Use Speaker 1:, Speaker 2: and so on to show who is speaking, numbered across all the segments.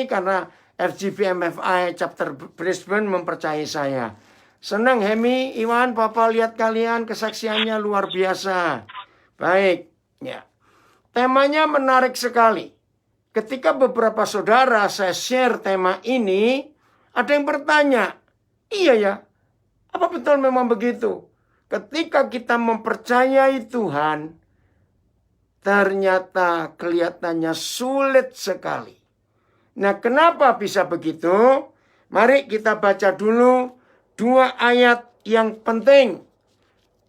Speaker 1: karena FGBMFI chapter Brisbane mempercayai saya. Senang Hemi, Iwan, Papa lihat kalian kesaksiannya luar biasa. Baik, ya. Temanya menarik sekali. Ketika beberapa saudara saya share tema ini, ada yang bertanya, iya ya, apa betul memang begitu? Ketika kita mempercayai Tuhan, ternyata kelihatannya sulit sekali. Nah, kenapa bisa begitu? Mari kita baca dulu 2 ayat yang penting.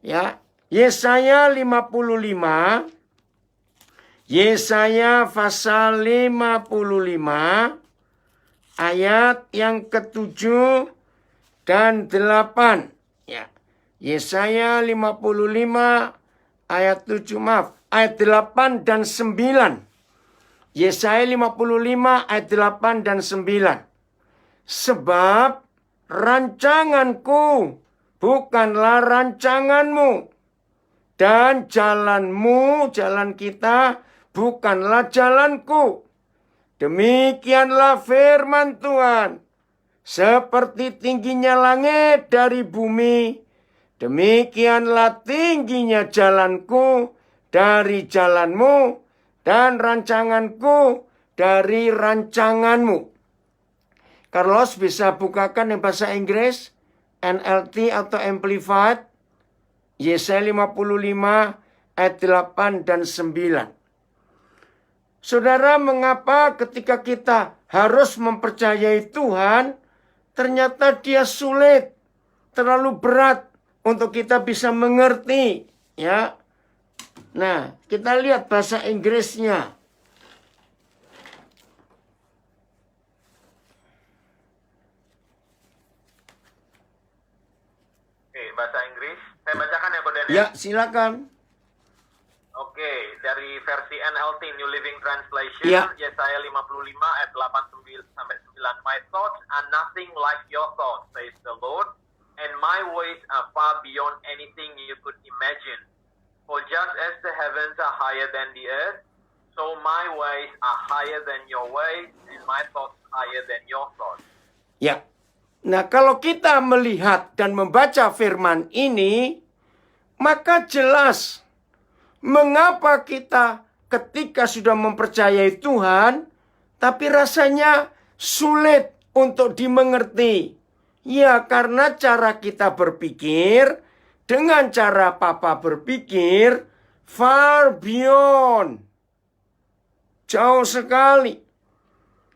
Speaker 1: Ya, Yesaya 55. Yesaya pasal 55 ayat yang ke-7 dan 8. Ya. Yesaya 55 ayat 7, ayat 8 dan 9. Yesaya 55 ayat 8 dan 9. Sebab rancanganku bukanlah rancanganmu, dan jalanmu, jalan kita, bukanlah jalanku. Demikianlah firman Tuhan. Seperti tingginya langit dari bumi, demikianlah tingginya jalanku dari jalanmu, dan rancanganku dari rancanganmu. Carlos bisa bukakan yang bahasa Inggris, NLT atau Amplified, Yesaya 55 ayat 8 dan 9. Saudara, mengapa ketika kita harus mempercayai Tuhan, ternyata dia sulit, terlalu berat untuk kita bisa mengerti, ya. Nah, kita lihat bahasa Inggrisnya.
Speaker 2: Oke, bahasa Inggris. Saya bacakan ya, Koden.
Speaker 1: Ya, silakan.
Speaker 2: Oke, dari versi NLT New Living Translation,
Speaker 1: Ya.
Speaker 2: Yesaya 55 ayat 8 sampai 9. My thoughts are nothing like your thoughts, says the Lord, and my ways are far beyond anything you could imagine. For just as the heavens are higher than the earth, so my ways are higher than your ways, and my thoughts higher than your thoughts.
Speaker 1: Ya. Nah, kalau kita melihat dan membaca firman ini, maka jelas mengapa kita ketika sudah mempercayai Tuhan, tapi rasanya sulit untuk dimengerti. Ya, karena cara kita berpikir dengan cara Papa berpikir far beyond. Jauh sekali.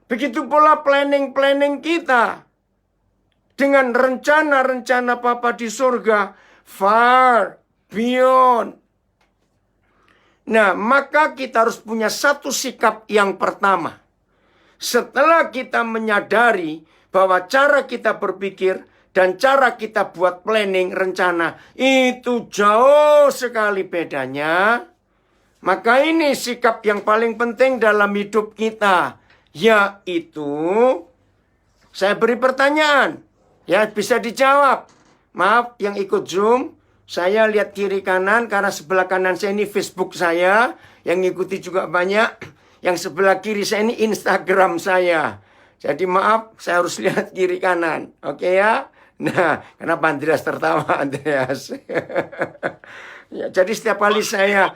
Speaker 1: Begitu pula planning-planning kita. Dengan rencana-rencana Papa di surga far beyond. Nah, maka kita harus punya satu sikap yang pertama. Setelah kita menyadari bahwa cara kita berpikir dan cara kita buat planning, rencana, itu jauh sekali bedanya. Maka ini sikap yang paling penting dalam hidup kita. Yaitu, saya beri pertanyaan. Ya, bisa dijawab. Maaf yang ikut Zoom. Saya lihat kiri kanan karena sebelah kanan saya ini Facebook saya. Yang ngikuti juga banyak. Yang sebelah kiri saya ini Instagram saya. Jadi maaf, saya harus lihat kiri kanan. Oke ya? Nah, kenapa Andreas tertawa, Andreas? Ya, jadi setiap kali saya...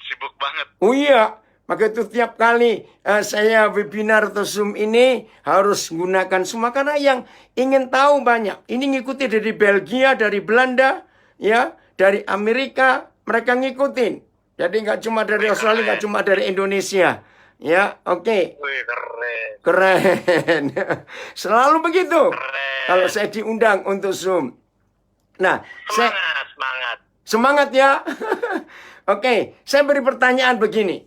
Speaker 2: Sibuk banget.
Speaker 1: Oh iya, maka itu tiap kali saya webinar atau Zoom ini harus gunakan semua. Karena yang ingin tahu banyak. Ini ngikuti dari Belgia, dari Belanda, ya, dari Amerika. Mereka ngikutin. Jadi nggak cuma dari Australia, nggak cuma dari Indonesia. Ya, oke.
Speaker 2: Wih, keren.
Speaker 1: Keren. Selalu begitu.
Speaker 2: Keren.
Speaker 1: Kalau saya diundang untuk Zoom. Nah,
Speaker 2: Semangat.
Speaker 1: semangat ya. Oke, saya beri pertanyaan begini.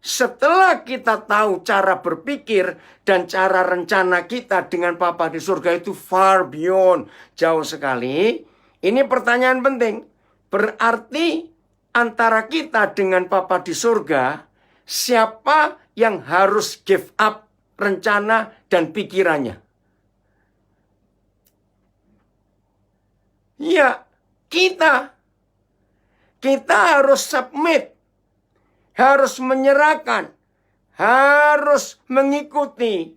Speaker 1: Setelah kita tahu cara berpikir dan cara rencana kita dengan Papa di surga itu far beyond, jauh sekali. Ini pertanyaan penting. Berarti antara kita dengan Papa di surga, siapa yang harus give up rencana dan pikirannya? Ya, kita. Kita harus submit. Harus menyerahkan. Harus mengikuti.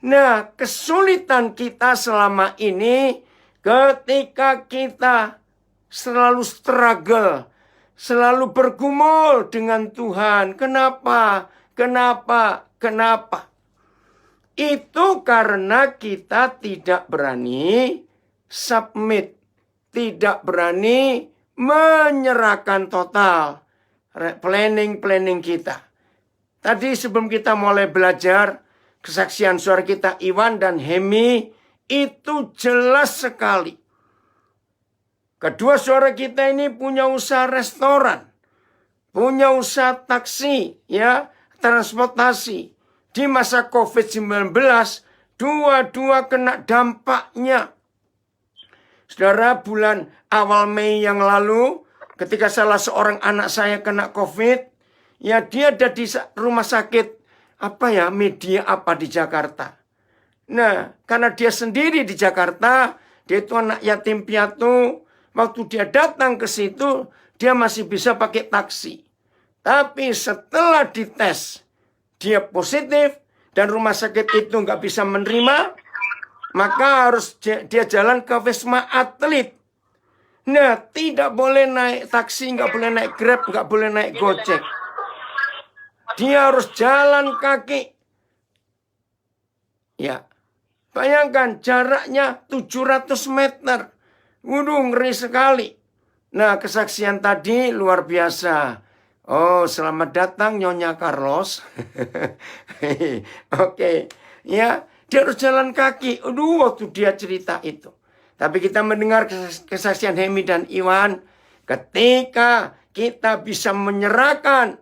Speaker 1: Nah, kesulitan kita selama ini ketika kita selalu struggle, selalu bergumul dengan Tuhan. Kenapa? Kenapa? Kenapa? Itu karena kita tidak berani submit, tidak berani menyerahkan total planning kita. Tadi sebelum kita mulai belajar, kesaksian suara kita Iwan dan Hemi itu jelas sekali. Kedua saudara kita ini punya usaha restoran, punya usaha taksi, ya, transportasi. Di masa COVID-19, dua-dua kena dampaknya. Saudara, bulan awal Mei yang lalu, ketika salah seorang anak saya kena COVID, ya dia ada di rumah sakit, media di Jakarta. Nah, karena dia sendiri di Jakarta, dia itu anak yatim piatu. Waktu dia datang ke situ, dia masih bisa pakai taksi. Tapi setelah dites, dia positif dan rumah sakit itu nggak bisa menerima, maka harus dia jalan ke Wisma Atlet. Nah, tidak boleh naik taksi, nggak boleh naik Grab, nggak boleh naik Gojek. Dia harus jalan kaki. Ya, bayangkan jaraknya 700 meter. Waduh, ngeri sekali. Nah, kesaksian tadi luar biasa. Oh, selamat datang Nyonya Carlos. Oke, ya, dia harus jalan kaki. Aduh, waktu dia cerita itu. Tapi kita mendengar kesaksian Hemi dan Iwan. Ketika kita bisa menyerahkan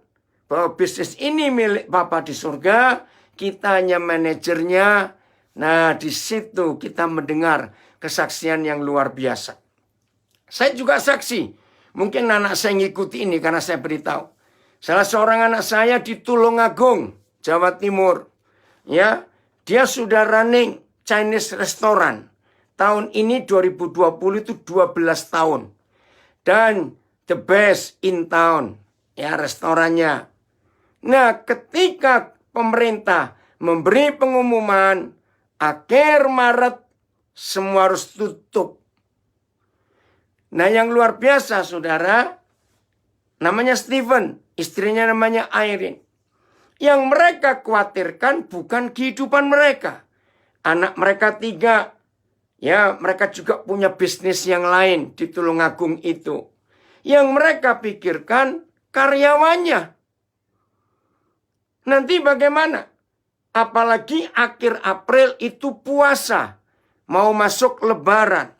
Speaker 1: bahwa bisnis ini milik Bapa di surga, kita hanya manajernya. Nah, di situ kita mendengar kesaksian yang luar biasa. Saya juga saksi. Mungkin anak saya ngikuti ini karena saya beritahu. Salah seorang anak saya di Tulungagung, Jawa Timur. Ya, dia sudah running Chinese restaurant. Tahun ini 2020 itu 12 tahun. Dan the best in town. Ya, restorannya. Nah, ketika pemerintah memberi pengumuman akhir Maret semua harus tutup. Nah, yang luar biasa, saudara, namanya Steven, istrinya namanya Irene. Yang mereka khawatirkan bukan kehidupan mereka. Anak mereka 3, ya, mereka juga punya bisnis yang lain di Tulungagung itu. Yang mereka pikirkan karyawannya. Nanti bagaimana? Apalagi akhir April itu puasa. Mau masuk lebaran.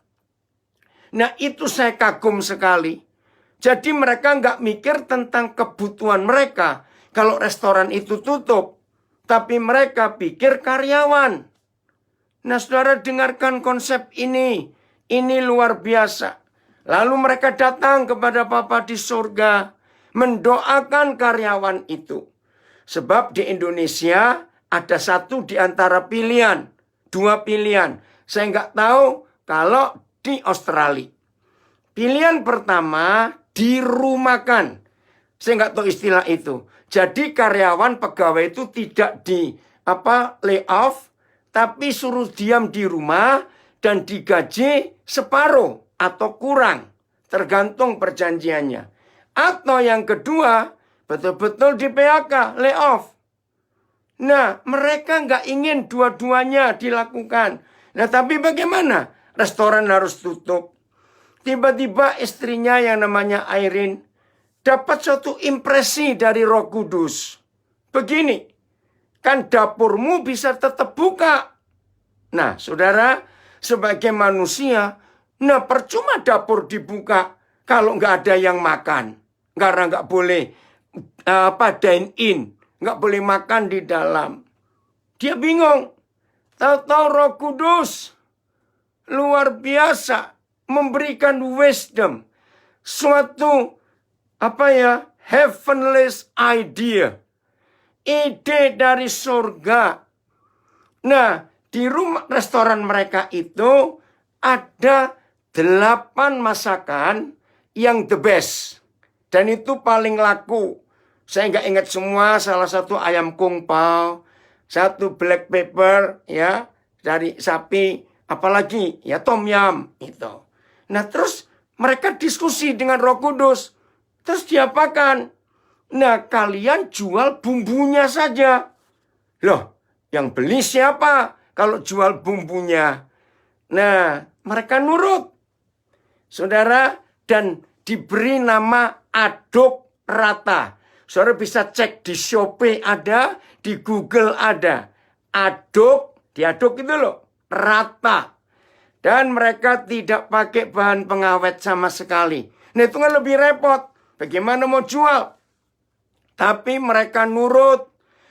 Speaker 1: Nah, itu saya kagum sekali. Jadi mereka nggak mikir tentang kebutuhan mereka. Kalau restoran itu tutup. Tapi mereka pikir karyawan. Nah, saudara dengarkan konsep ini. Ini luar biasa. Lalu mereka datang kepada Bapa di surga. Mendoakan karyawan itu. Sebab di Indonesia ada satu di antara pilihan. 2 pilihan. Saya nggak tahu kalau di Australia. Pilihan pertama, dirumahkan. Saya nggak tahu istilah itu. Jadi karyawan pegawai itu tidak di lay off, tapi suruh diam di rumah dan digaji separuh atau kurang. Tergantung perjanjiannya. Atau yang kedua, betul-betul di PHK, lay off. Nah, mereka nggak ingin dua-duanya dilakukan. Nah, tapi bagaimana? Restoran harus tutup. Tiba-tiba istrinya yang namanya Irene dapat suatu impresi dari Roh Kudus. Begini, kan dapurmu bisa tetap buka. Nah, saudara, sebagai manusia, nah percuma dapur dibuka kalau nggak ada yang makan. Karena nggak boleh dine in, nggak boleh makan di dalam. Dia bingung. Tahu-tahu Roh Kudus luar biasa memberikan wisdom, suatu heavenly idea, ide dari surga. Nah, di rumah restoran mereka itu ada 8 masakan yang the best dan itu paling laku. Saya nggak ingat semua, salah satu ayam kung pao, 1 black pepper ya dari sapi, apalagi ya tom yum itu. Nah terus mereka diskusi dengan Roh Kudus. Terus diapakan? Nah kalian jual bumbunya saja. Loh, yang beli siapa kalau jual bumbunya? Nah, mereka nurut. Saudara, dan diberi nama aduk rata. Saudara bisa cek di Shopee ada, di Google ada. Aduk, diaduk itu loh, rata. Dan mereka tidak pakai bahan pengawet sama sekali. Nah itu kan lebih repot. Bagaimana mau jual? Tapi mereka nurut.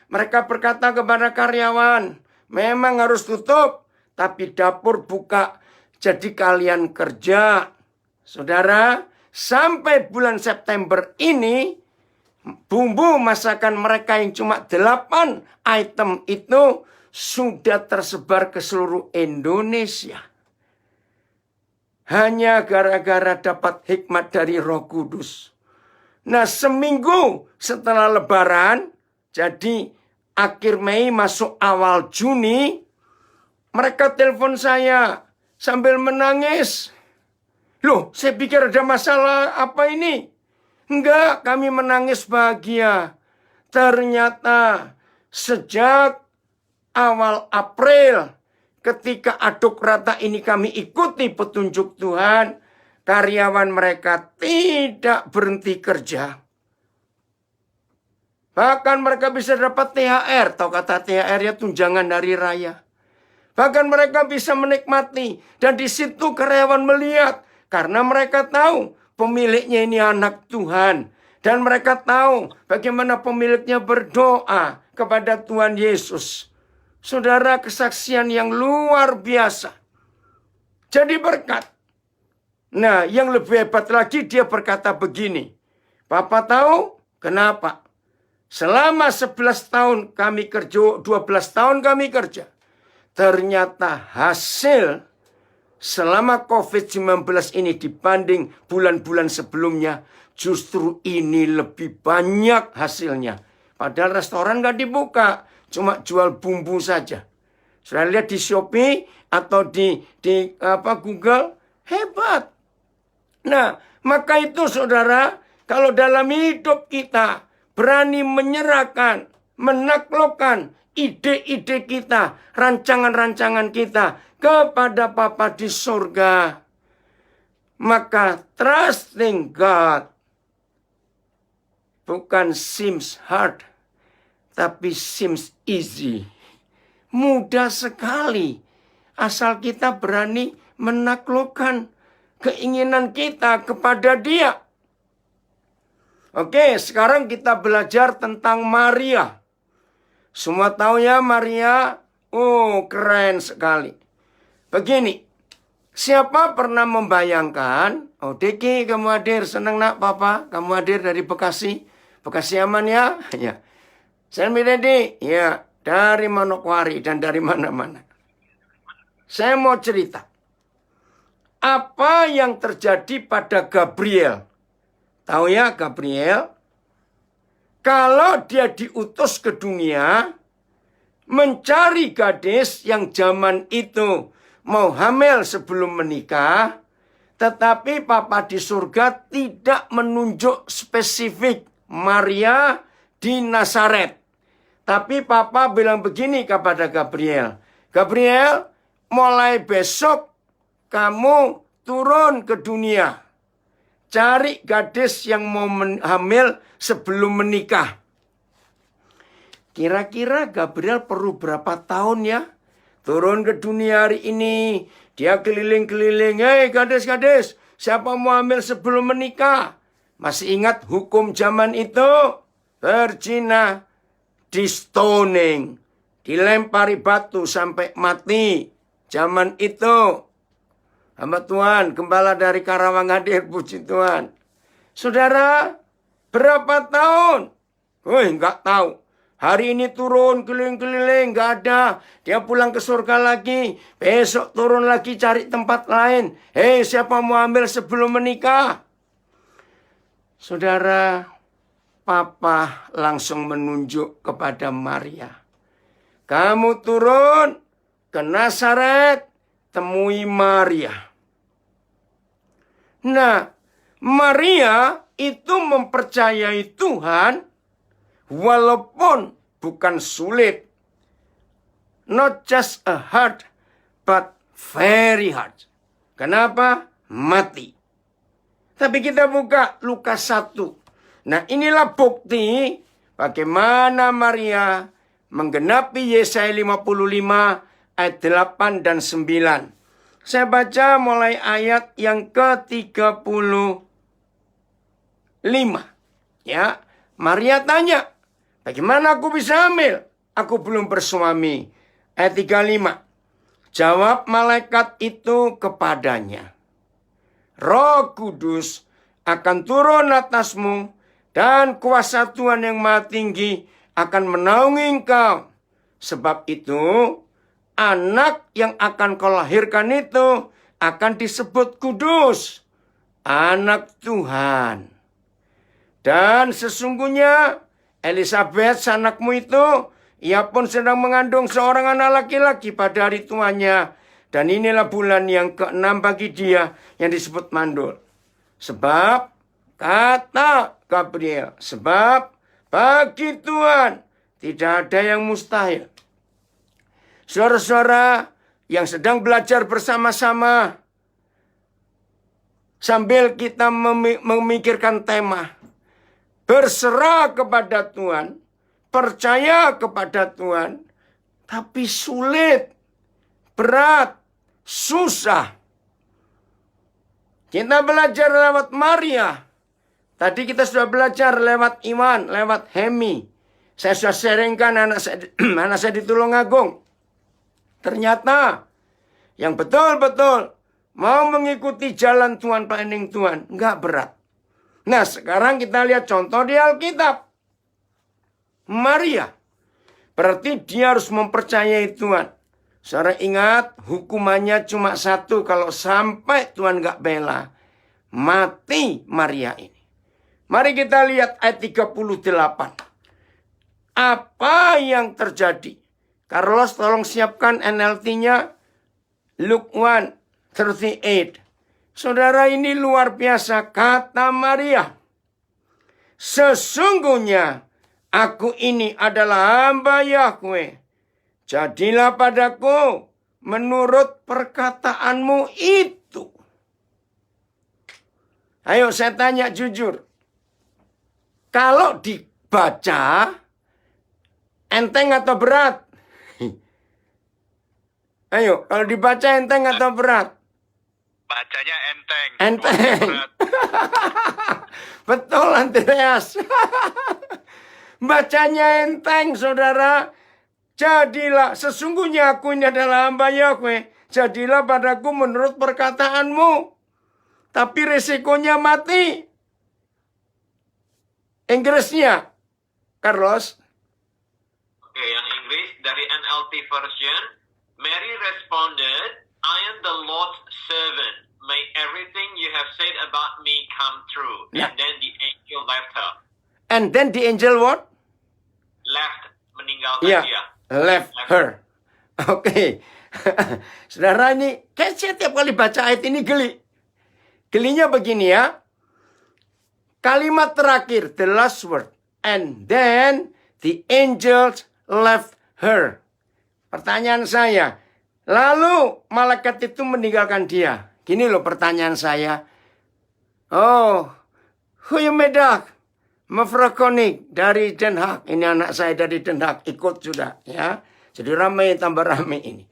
Speaker 1: Mereka berkata kepada karyawan, memang harus tutup, tapi dapur buka. Jadi kalian kerja. Saudara, sampai bulan September ini, bumbu masakan mereka yang cuma 8 item itu sudah tersebar ke seluruh Indonesia. Hanya gara-gara dapat hikmat dari Roh Kudus. Nah, seminggu setelah Lebaran, jadi akhir Mei masuk awal Juni, mereka telepon saya sambil menangis. Loh, saya pikir ada masalah apa ini? Enggak, kami menangis bahagia. Ternyata sejak awal April, ketika aduk rata ini kami ikuti petunjuk Tuhan, karyawan mereka tidak berhenti kerja. Bahkan mereka bisa dapat THR, atau kata THR ya tunjangan hari raya. Bahkan mereka bisa menikmati, dan di situ karyawan melihat, karena mereka tahu pemiliknya ini anak Tuhan. Dan mereka tahu bagaimana pemiliknya berdoa kepada Tuhan Yesus. Saudara, kesaksian yang luar biasa. Jadi berkat. Nah, yang lebih hebat lagi dia berkata begini. Papa tahu kenapa? Selama 11 tahun kami kerja, 12 tahun kami kerja. Ternyata hasil selama COVID-19 ini dibanding bulan-bulan sebelumnya, justru ini lebih banyak hasilnya. Padahal restoran nggak dibuka, cuma jual bumbu saja. Sudah lihat di Shopee atau di Google, hebat. Nah, maka itu saudara, kalau dalam hidup kita berani menyerahkan, menaklukkan ide-ide kita, rancangan-rancangan kita kepada Bapa di surga, maka trusting God bukan seems hard, tapi seems easy. Mudah sekali, asal kita berani menaklukkan keinginan kita kepada Dia. Oke, sekarang kita belajar tentang Maria. Semua tahu ya Maria? Oh, keren sekali. Begini, siapa pernah membayangkan, oh Diki kamu hadir, senang nak papa, kamu hadir dari Bekasi. Bekasi aman ya? Ya. Saya Dedi, ya, dari Manokwari dan dari mana-mana. Saya mau cerita. Apa yang terjadi pada Gabriel? Tahu ya Gabriel? Kalau dia diutus ke dunia, mencari gadis yang zaman itu mau hamil sebelum menikah, tetapi Papa di surga tidak menunjuk spesifik Maria di Nazaret. Tapi Papa bilang begini kepada Gabriel, Gabriel, mulai besok kamu turun ke dunia. Cari gadis yang mau hamil sebelum menikah. Kira-kira Gabriel perlu berapa tahun ya? Turun ke dunia hari ini. Dia keliling-keliling. Hei gadis-gadis, siapa mau hamil sebelum menikah? Masih ingat hukum zaman itu? Berzina, di stoning, dilempari batu sampai mati. Zaman itu. Hamba Tuhan, gembala dari Karawang hadir, puji Tuhan. Saudara, berapa tahun? Enggak tahu. Hari ini turun keliling-keliling, enggak ada. Dia pulang ke surga lagi. Besok turun lagi cari tempat lain. Hei, siapa mau ambil sebelum menikah? Saudara, Papa langsung menunjuk kepada Maria. kamu turun ke Nazaret, temui Maria. Nah, Maria itu mempercayai Tuhan walaupun bukan sulit. Not just a hard, but very hard. Kenapa? Mati. Tapi kita buka Lukas 1. Nah, inilah bukti bagaimana Maria menggenapi Yesaya 55 ayat 8 dan 9. Saya baca mulai ayat yang ke-35. Ya, Maria tanya, bagaimana aku bisa hamil? Aku belum bersuami. Ayat 35. Jawab malaikat itu kepadanya, Roh Kudus akan turun atasmu dan kuasa Tuhan yang Maha Tinggi akan menaungi engkau. Sebab itu anak yang akan kau lahirkan itu akan disebut kudus, anak Tuhan. Dan sesungguhnya Elisabeth anakmu itu, ia pun sedang mengandung seorang anak laki-laki pada hari tuanya. Dan inilah bulan yang ke-6 bagi dia yang disebut mandul. Sebab, kata Gabriel, sebab bagi Tuhan tidak ada yang mustahil. Saudara-saudara yang sedang belajar bersama-sama, sambil kita memikirkan tema, berserah kepada Tuhan, percaya kepada Tuhan, tapi sulit, berat, susah. Kita belajar lewat Maria. Tadi kita sudah belajar lewat Iwan, lewat Hemi. Saya sudah sharingkan anak saya di Tulungagung. Ternyata yang betul-betul mau mengikuti jalan Tuhan, planning Tuhan, nggak berat. Nah, sekarang kita lihat contoh di Alkitab. Maria. Berarti dia harus mempercayai Tuhan. Saudara ingat, hukumannya cuma satu kalau sampai Tuhan nggak bela. Mati Maria ini. Mari kita lihat ayat 38. Apa yang terjadi? Carlos, tolong siapkan NLT-nya. Luke 1:38. Saudara, ini luar biasa kata Maria. Sesungguhnya aku ini adalah hamba Yahweh. Jadilah padaku menurut perkataanmu itu. Ayo saya tanya jujur. Kalau dibaca, enteng atau berat? Ayo, kalau dibaca enteng atau berat?
Speaker 3: Bacanya enteng.
Speaker 1: Enteng. Betul, Andreas. Bacanya enteng, saudara. Jadilah, sesungguhnya aku ini adalah hamba Yahweh. Jadilah padaku menurut perkataanmu. Tapi resikonya mati. Inggrisnya, Carlos.
Speaker 2: Oke, yang Inggris dari NLT version. Mary responded, I am the Lord's servant. May everything you have said about me come true.
Speaker 1: Yeah.
Speaker 2: And then the angel left her.
Speaker 1: And then the angel what?
Speaker 2: Left, meninggalkan
Speaker 1: Yeah,
Speaker 2: dia.
Speaker 1: left her. Oke. Saudara, ini kayak saya tiap kali baca ayat ini geli. Gelinya begini ya. Kalimat terakhir, the last word. And then the angels left her. Pertanyaan saya, lalu malaikat itu meninggalkan dia. Gini loh pertanyaan saya. Oh, goedemiddag, mevrouw Koning dari Den Haag. Ini anak saya dari Den Haag, ikut sudah ya. Jadi ramai tambah ramai ini.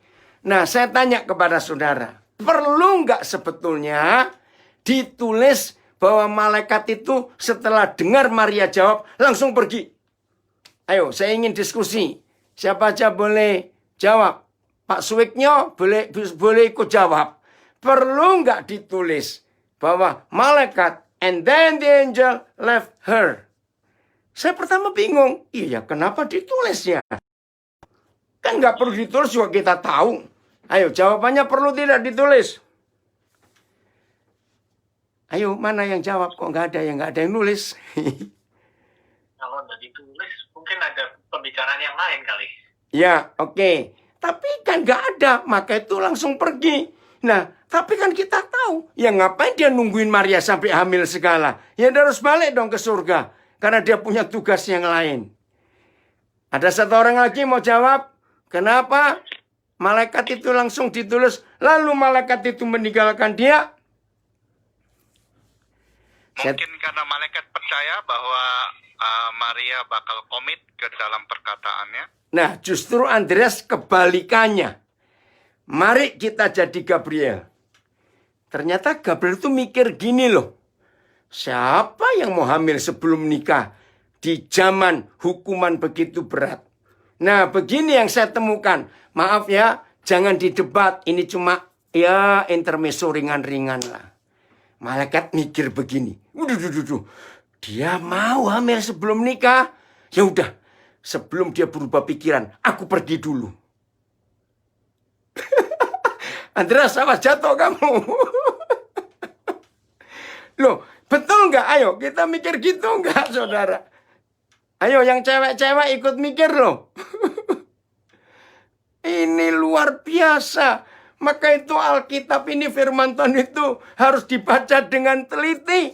Speaker 1: Nah, saya tanya kepada saudara, perlu nggak sebetulnya ditulis bahwa malaikat itu setelah dengar Maria jawab langsung pergi? Ayo, saya ingin diskusi. Siapa aja boleh jawab. Pak Suwiknyo boleh ikut jawab. Perlu nggak ditulis bahwa malaikat and then the angel left her? Saya pertama bingung. Iya, kenapa ditulis ya? Kan nggak perlu ditulis juga kita tahu. Ayo, jawabannya perlu tidak ditulis. Ayo, mana yang jawab? Kok nggak ada yang nulis?
Speaker 3: Kalau nggak ditulis, mungkin ada pembicaraan yang lain kali.
Speaker 1: Ya, oke. Tapi kan nggak ada, maka itu langsung pergi. Nah, tapi kan kita tahu, ya ngapain dia nungguin Maria sampai hamil segala? Ya dia harus balik dong ke surga, karena dia punya tugas yang lain. Ada satu orang lagi mau jawab, kenapa malaikat itu langsung ditulis, lalu malaikat itu meninggalkan dia?
Speaker 3: Mungkin karena malaikat percaya bahwa Maria bakal komit ke dalam perkataannya.
Speaker 1: Nah, justru Andreas kebalikannya. Mari kita jadi Gabriel. Ternyata Gabriel itu mikir gini loh. Siapa yang mau hamil sebelum nikah di zaman hukuman begitu berat? Nah, begini yang saya temukan. Maaf ya, jangan didebat. Ini cuma ya intermezzo ringan-ringan lah. Malaikat mikir begini. Dia mau hamil sebelum nikah. Ya udah, sebelum dia berubah pikiran, aku pergi dulu. Andreas, awas jatuh kamu. Loh, betul nggak? Ayo, kita mikir gitu nggak, saudara? Ayo, yang cewek-cewek ikut mikir loh. Ini luar biasa. Maka itu Alkitab ini, firman Tuhan itu harus dibaca dengan teliti.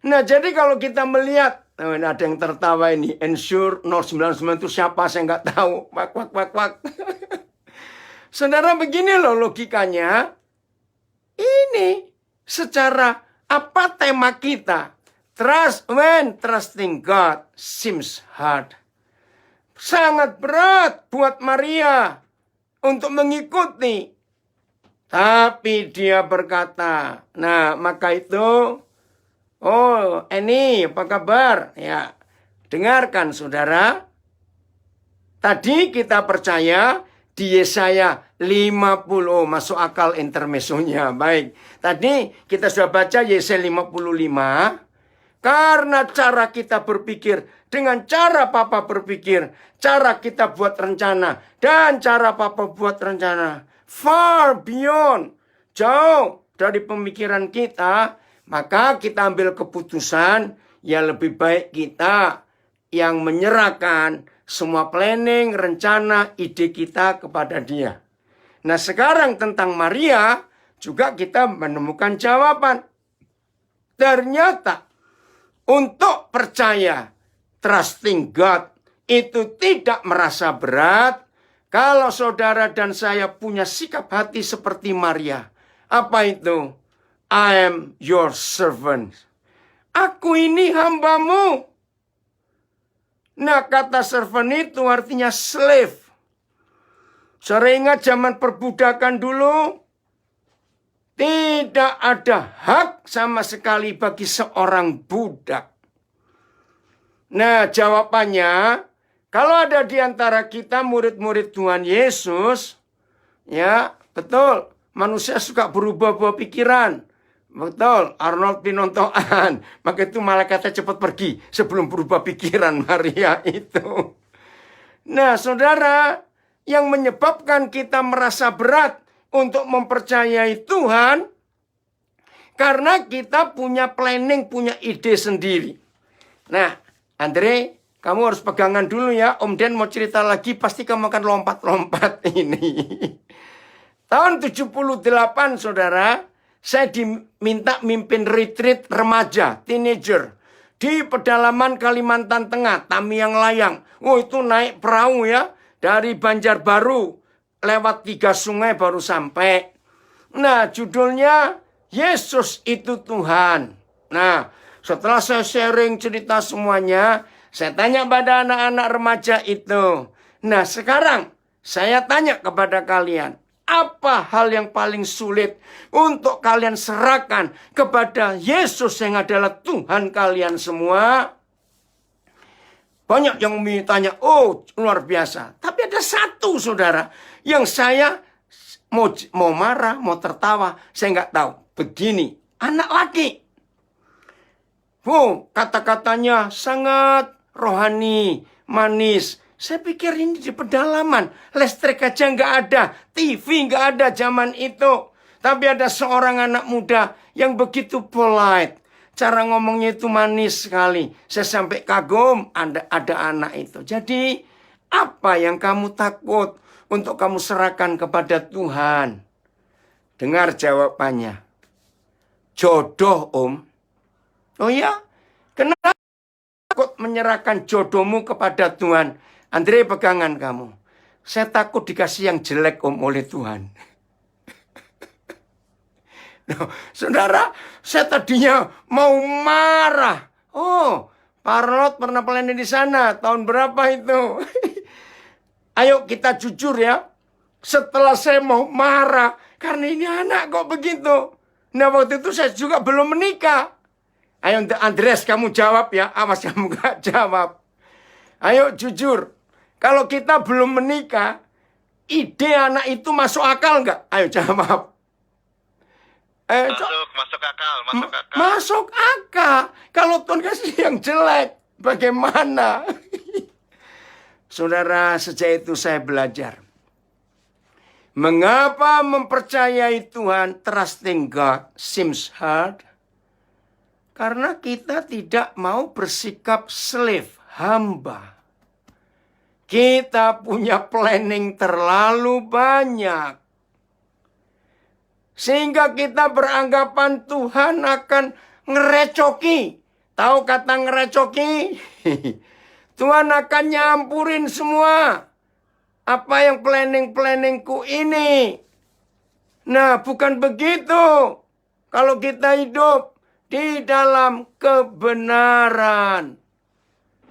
Speaker 1: Nah, jadi kalau kita melihat, ada yang tertawa ini, Ensure 099 itu siapa, saya nggak tahu. Wak. Saudara, begini loh logikanya. Ini secara apa tema kita? Trust when trusting God seems hard. Sangat berat buat Maria untuk mengikuti. Tapi dia berkata, nah maka itu, oh Eni apa kabar? Ya, dengarkan saudara. Tadi kita percaya di Yesaya 50, masuk akal intermezzonya. Baik, tadi kita sudah baca Yesaya 55. Karena cara kita berpikir, dengan cara Papa berpikir, cara kita buat rencana, dan cara Papa buat rencana, far beyond, jauh dari pemikiran kita, maka kita ambil keputusan, ya lebih baik kita yang menyerahkan semua planning, rencana, ide kita kepada dia. Nah sekarang tentang Maria, juga kita menemukan jawaban. Ternyata, untuk percaya, trusting God, itu tidak merasa berat kalau saudara dan saya punya sikap hati seperti Maria. Apa itu? I am your servant. Aku ini hambamu. Nah, kata servant itu artinya slave. Saudara ingat zaman perbudakan dulu? Tidak ada hak sama sekali bagi seorang budak. Nah, jawabannya, kalau ada di antara kita murid-murid Tuhan Yesus, ya betul, manusia suka berubah-ubah pikiran. Betul, Arnold Pinontoan. Maka itu malaikatnya cepat pergi sebelum berubah pikiran Maria itu. Nah, saudara, yang menyebabkan kita merasa berat untuk mempercayai Tuhan, karena kita punya planning, punya ide sendiri. Nah, Andre, kamu harus pegangan dulu ya. Om Den mau cerita lagi, pasti kamu akan lompat-lompat ini. Tahun 78, saudara, saya diminta mimpin retreat remaja, teenager, di pedalaman Kalimantan Tengah, Tamiang Layang. Oh, itu naik perahu ya, dari Banjarbaru. Lewat 3 sungai baru sampai. Nah, judulnya Yesus itu Tuhan. Nah, setelah saya sharing cerita semuanya, saya tanya pada anak-anak remaja itu. Nah, sekarang saya tanya kepada kalian, apa hal yang paling sulit untuk kalian serahkan kepada Yesus yang adalah Tuhan kalian semua? Banyak yang tanya, oh luar biasa. Tapi ada satu saudara, yang saya mau marah, mau tertawa, saya nggak tahu. Begini, anak laki. Oh, kata-katanya sangat rohani, manis. Saya pikir ini di pedalaman, listrik aja nggak ada, TV nggak ada zaman itu. Tapi ada seorang anak muda yang begitu polite. Cara ngomongnya itu manis sekali. Saya sampai kagum ada anak itu. Jadi Apa yang kamu takut untuk kamu serahkan kepada Tuhan? Dengar jawabannya. Jodoh, Om. Oh ya? Kenapa takut menyerahkan jodohmu kepada Tuhan? Andre, pegangan kamu. Saya takut dikasih yang jelek, Om, oleh Tuhan. Nah, saudara, saya tadinya mau marah. Oh, Parlot pernah pelayanan di sana. Tahun berapa itu? Ayo kita jujur ya. Setelah saya mau marah, karena ini anak kok begitu. Nah, waktu itu saya juga belum menikah. Ayo Andreas, kamu jawab ya. Awas kamu gak jawab. Ayo jujur. Kalau kita belum menikah, ide anak itu masuk akal nggak? Ayo jawab.
Speaker 3: Masuk akal.
Speaker 1: Masuk akal. Kalau Tuhan kasih yang jelek, bagaimana? Saudara, sejak itu saya belajar. Mengapa mempercayai Tuhan, trusting God, seems hard? Karena kita tidak mau bersikap slave, hamba. Kita punya planning terlalu banyak. Sehingga kita beranggapan Tuhan akan ngerecoki. Tahu kata ngerecoki? Tuhan akan nyampurin semua. Apa yang planning-planningku ini. Nah, bukan begitu. Kalau kita hidup di dalam kebenaran.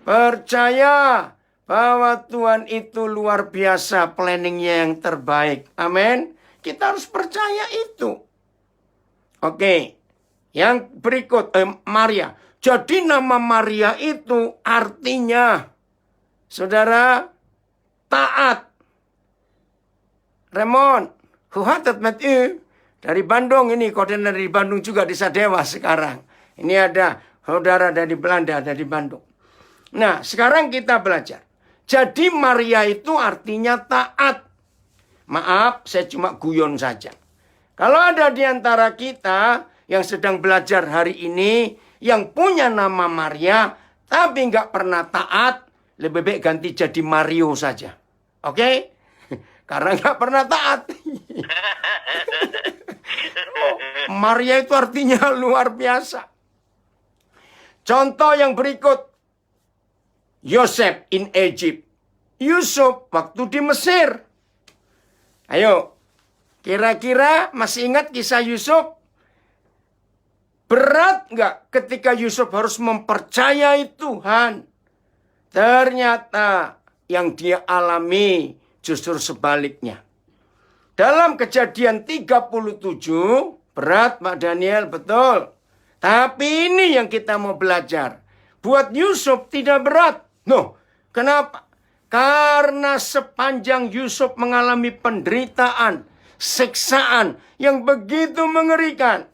Speaker 1: Percaya bahwa Tuhan itu luar biasa, planningnya yang terbaik. Amin. Kita harus percaya itu. Oke. Yang berikut, Maria. Jadi nama Maria itu artinya, saudara, taat. Raymond, who hated Matthew? Dari Bandung ini, koordinator dari Bandung juga di Sadewa sekarang. Ini ada saudara dari Belanda, dari Bandung. Nah, sekarang kita belajar. Jadi Maria itu artinya taat. Maaf, saya cuma guyon saja. Kalau ada di antara kita yang sedang belajar hari ini, yang punya nama Maria, tapi nggak pernah taat, lebih baik ganti jadi Mario saja. Oke? Karena nggak pernah taat. Maria itu artinya luar biasa. Contoh yang berikut. Yosef in Egypt. Yusuf waktu di Mesir. Ayo, kira-kira masih ingat kisah Yusuf? Berat nggak ketika Yusuf harus mempercayai Tuhan? Ternyata yang dia alami justru sebaliknya. Dalam Kejadian 37, berat Pak Daniel, betul. Tapi ini yang kita mau belajar. Buat Yusuf tidak berat. Noh, kenapa? Karena sepanjang Yusuf mengalami penderitaan, siksaan yang begitu mengerikan.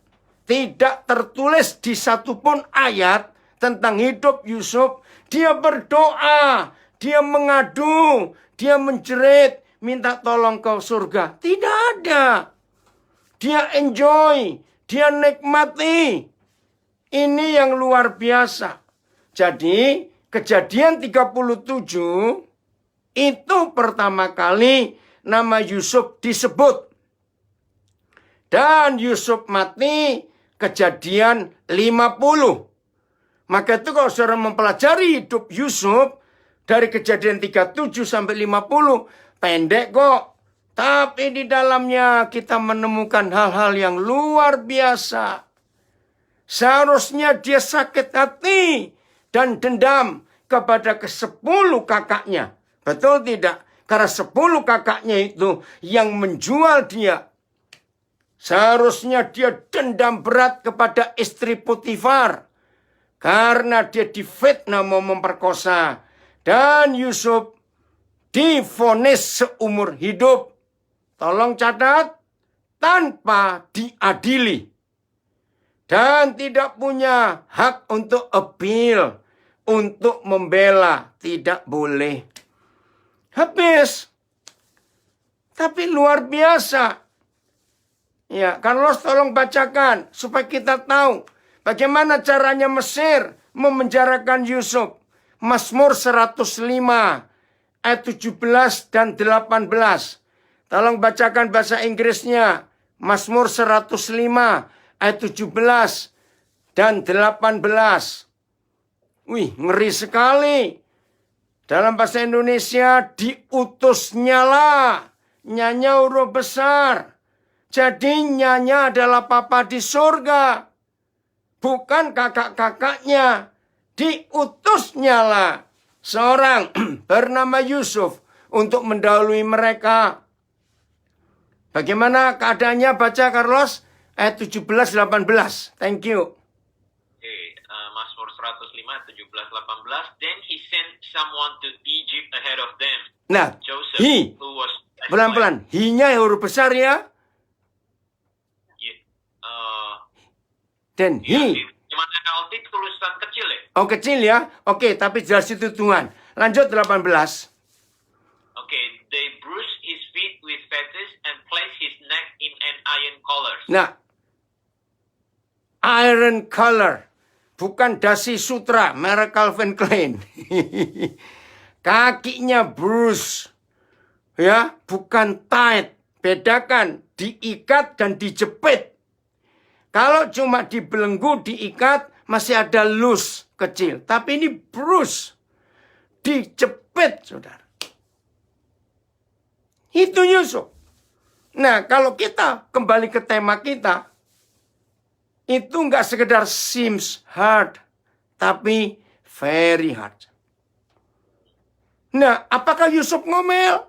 Speaker 1: Tidak tertulis di satupun ayat tentang hidup Yusuf. Dia berdoa, dia mengadu, dia menjerit, minta tolong ke surga. Tidak ada. Dia enjoy, dia nikmati. Ini yang luar biasa. Jadi Kejadian 37 itu pertama kali nama Yusuf disebut. Dan Yusuf mati Kejadian 50. Maka itu kalau saudara mempelajari hidup Yusuf dari Kejadian 37 sampai 50, pendek kok. Tapi di dalamnya kita menemukan hal-hal yang luar biasa. Seharusnya dia sakit hati dan dendam kepada ke-10 kakaknya. Betul tidak? Karena 10 kakaknya itu yang menjual dia. Seharusnya dia dendam berat kepada istri Potifar. Karena dia difitnah mau memperkosa. Dan Yusuf divonis seumur hidup. Tolong catat. Tanpa diadili. Dan tidak punya hak untuk appeal. Untuk membela. Tidak boleh. Habis. Tapi luar biasa. Ya, Carlos tolong bacakan. Supaya kita tahu. Bagaimana caranya Mesir memenjarakan Yusuf. Mazmur 105. ayat 17 dan 18. Tolong bacakan bahasa Inggrisnya. Mazmur 105 ayat 17 dan 18. Wih, ngeri sekali. Dalam bahasa Indonesia, diutusnyalah. Nyanya huruf besar. Jadi nyanya adalah papa di surga. Bukan kakak-kakaknya. Diutusnyalah seorang bernama Yusuf untuk mendahului mereka. Bagaimana keadaannya? Baca Carlos ayat 17-18. Thank you.
Speaker 2: Mazmur 105, 17-18. Then he sent someone to Egypt ahead of them.
Speaker 1: Nah,
Speaker 2: Joseph,
Speaker 1: he.
Speaker 2: who was
Speaker 1: Pelan-pelan. He-nya huruf besar ya. Dan he.
Speaker 2: Cuman NLT tulisan kecil ya?
Speaker 1: Oh kecil ya. Oke, tapi jelas itu Tuhan. Lanjut 18.
Speaker 2: Okay, they bruised his feet with fetters and placed his neck in an iron collar.
Speaker 1: Nah, iron collar. Bukan dasi sutra, merek Calvin Klein. Kakinya bruise. Ya, bukan tight. Bedakan, diikat dan dijepit. Kalau cuma dibelenggu, diikat, masih ada loose kecil. Tapi ini bruise. Dijepit, saudara. Itu Yusuf. Nah, kalau kita kembali ke tema kita, itu nggak sekedar seems hard, tapi very hard. Nah, apakah Yusuf ngomel?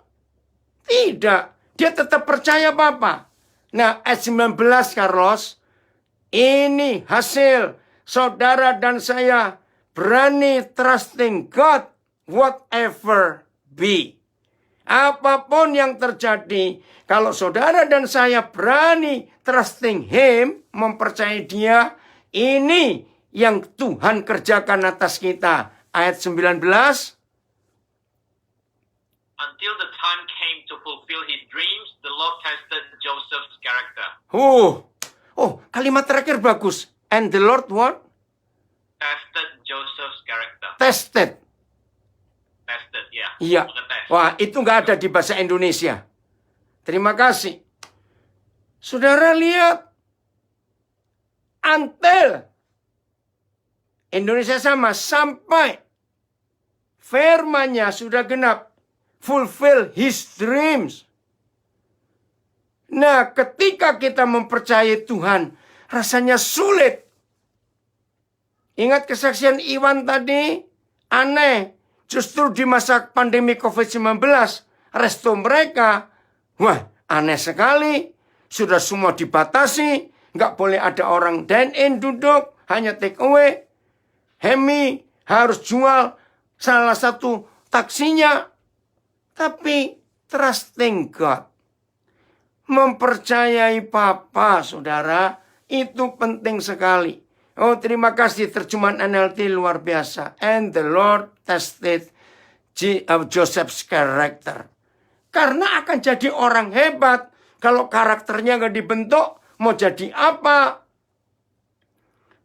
Speaker 1: Tidak. Dia tetap percaya Papa. Nah, ayat 19, Carlos. Ini hasil saudara dan saya berani trusting God whatever be. Apapun yang terjadi, kalau saudara dan saya berani trusting Him, mempercayai Dia, ini yang Tuhan kerjakan atas kita. Ayat 19.
Speaker 2: Until the time came to fulfill his dreams, the Lord tested Joseph's character.
Speaker 1: Oh, kalimat terakhir bagus. And the Lord what?
Speaker 2: Tested Joseph's character.
Speaker 1: Tested.
Speaker 2: Tested, ya.
Speaker 1: Iya.
Speaker 2: Mengetes.
Speaker 1: Wah, itu nggak ada di bahasa Indonesia. Terima kasih. Saudara lihat. Until. Indonesia sama. Sampai. Firman-Nya sudah genap. Fulfill his dreams. Nah, ketika kita mempercayai Tuhan, rasanya sulit. Ingat kesaksian Iwan tadi? Aneh. Justru di masa pandemi COVID-19, resto mereka, wah, aneh sekali. Sudah semua dibatasi. Nggak boleh ada orang dine-in duduk, hanya take away. Hemi harus jual salah satu taksinya. Tapi trusting God. Mempercayai Papa, saudara, itu penting sekali. Oh, terima kasih terjemahan NLT luar biasa. And the Lord tested Joseph's character. Karena akan jadi orang hebat. Kalau karakternya nggak dibentuk, mau jadi apa?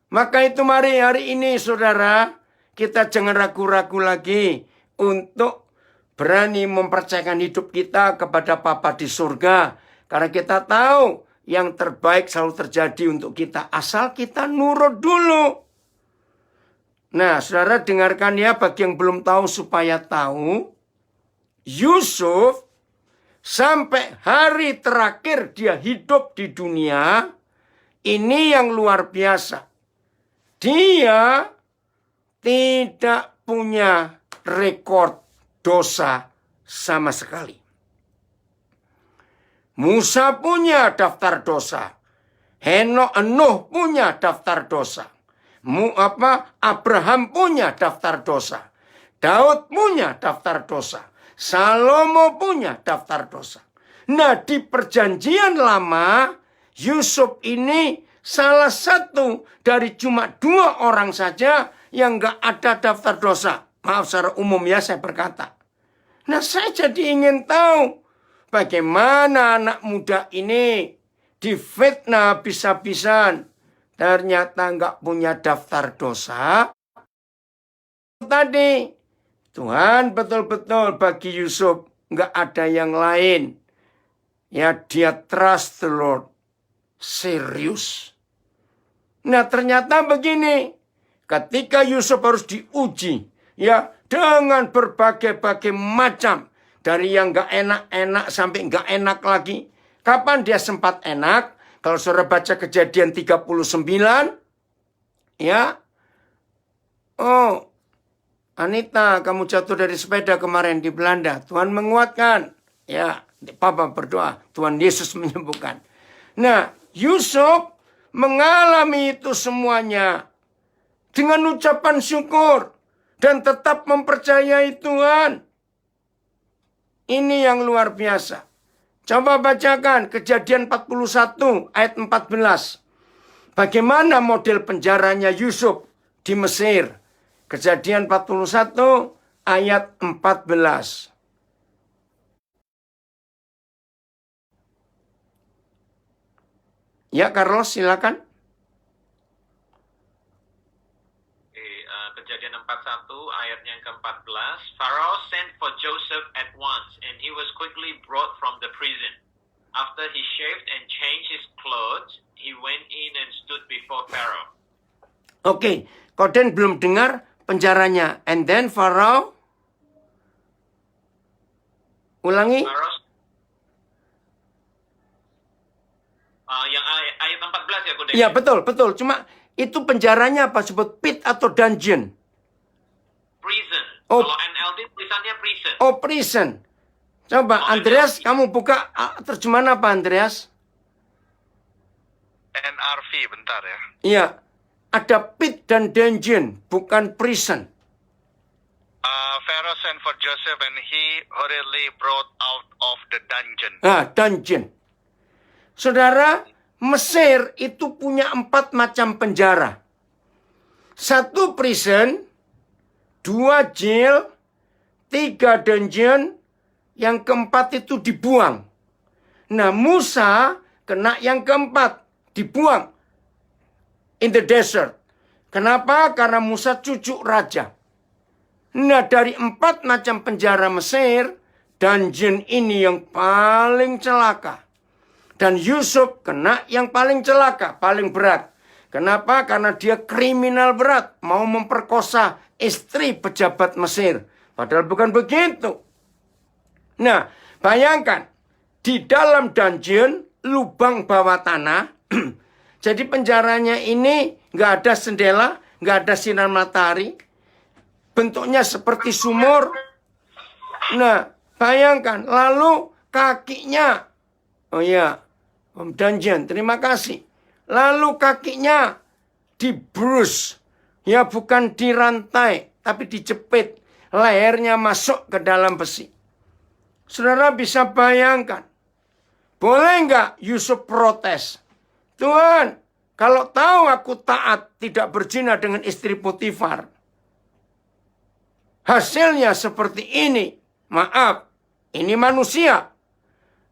Speaker 1: Maka itu mari hari ini, saudara, kita jangan ragu-ragu lagi untuk berani mempercayakan hidup kita kepada Papa di surga. Karena kita tahu yang terbaik selalu terjadi untuk kita. Asal kita nurut dulu. Nah, saudara dengarkan ya bagi yang belum tahu supaya tahu. Yusuf sampai hari terakhir dia hidup di dunia. Ini yang luar biasa. Dia tidak punya rekor dosa sama sekali. Musa punya daftar dosa. Nuh punya daftar dosa. Abraham punya daftar dosa. Daud punya daftar dosa. Salomo punya daftar dosa. Nah, di perjanjian lama, Yusuf ini salah satu dari cuma 2 orang saja yang gak ada daftar dosa. Maaf secara umum ya saya berkata. Nah, saya jadi ingin tahu bagaimana anak muda ini difitnah habis-habisan. Ternyata nggak punya daftar dosa. Tadi Tuhan betul-betul bagi Yusuf nggak ada yang lain. Ya, dia trust the Lord. Serius. Nah, ternyata begini. Ketika Yusuf harus diuji, ya, dengan berbagai-bagai macam. Dari yang nggak enak-enak sampai nggak enak lagi. Kapan dia sempat enak? Kalau saudara baca Kejadian 39, ya. Oh, Anita, kamu jatuh dari sepeda kemarin di Belanda. Tuhan menguatkan. Ya, Papa berdoa. Tuhan Yesus menyembuhkan. Nah, Yusuf mengalami itu semuanya dengan ucapan syukur dan tetap mempercayai Tuhan. Ini yang luar biasa. Coba bacakan Kejadian 41 ayat 14. Bagaimana model penjaranya Yusuf di Mesir. Kejadian 41 ayat 14. Ya, Carlos, silakan.
Speaker 2: Kejadian 41 ayat yang ke-14. Pharaoh sent for Joseph at once, and he was quickly brought from the prison. After he shaved and changed his clothes, he went in and stood before Pharaoh.
Speaker 1: Oke, Koden belum dengar penjaranya. And then Pharaoh. Ulangi.
Speaker 2: Pharaoh, yang ayat 14 ya, Koden?
Speaker 1: Iya, betul. Cuma itu penjaranya apa? Sebut pit atau dungeon?
Speaker 2: Prison.
Speaker 1: Oh.
Speaker 2: Kalau NLT tulisannya prison.
Speaker 1: Oh, prison. Coba, Andreas, kamu buka terjemahan apa, Andreas?
Speaker 3: NRV, bentar ya.
Speaker 1: Iya, ada pit dan dungeon, bukan prison.
Speaker 3: Pharaoh sent for Joseph and he hurriedly brought out of the dungeon.
Speaker 1: Dungeon. Saudara, Mesir itu punya 4 macam penjara. 1 prison, 2 jail, 3 dungeon, yang keempat itu dibuang. Nah, Musa kena yang keempat, dibuang in the desert. Kenapa? Karena Musa cucu raja. Nah, dari 4 macam penjara Mesir, dungeon ini yang paling celaka. Dan Yusuf kena yang paling celaka, paling berat. Kenapa? Karena dia kriminal berat, mau memperkosa istri pejabat Mesir. Padahal bukan begitu. Nah, bayangkan, di dalam dungeon, lubang bawah tanah, jadi penjaranya ini nggak ada jendela, nggak ada sinar matahari, bentuknya seperti sumur. Nah, bayangkan, lalu kakinya, oh iya, dungeon, terima kasih. Lalu kakinya dibrus, ya bukan dirantai, tapi dijepit, lehernya masuk ke dalam besi. Saudara bisa bayangkan, boleh nggak Yusuf protes? Tuhan, kalau tahu aku taat tidak berzina dengan istri Potifar, hasilnya seperti ini, maaf, ini manusia.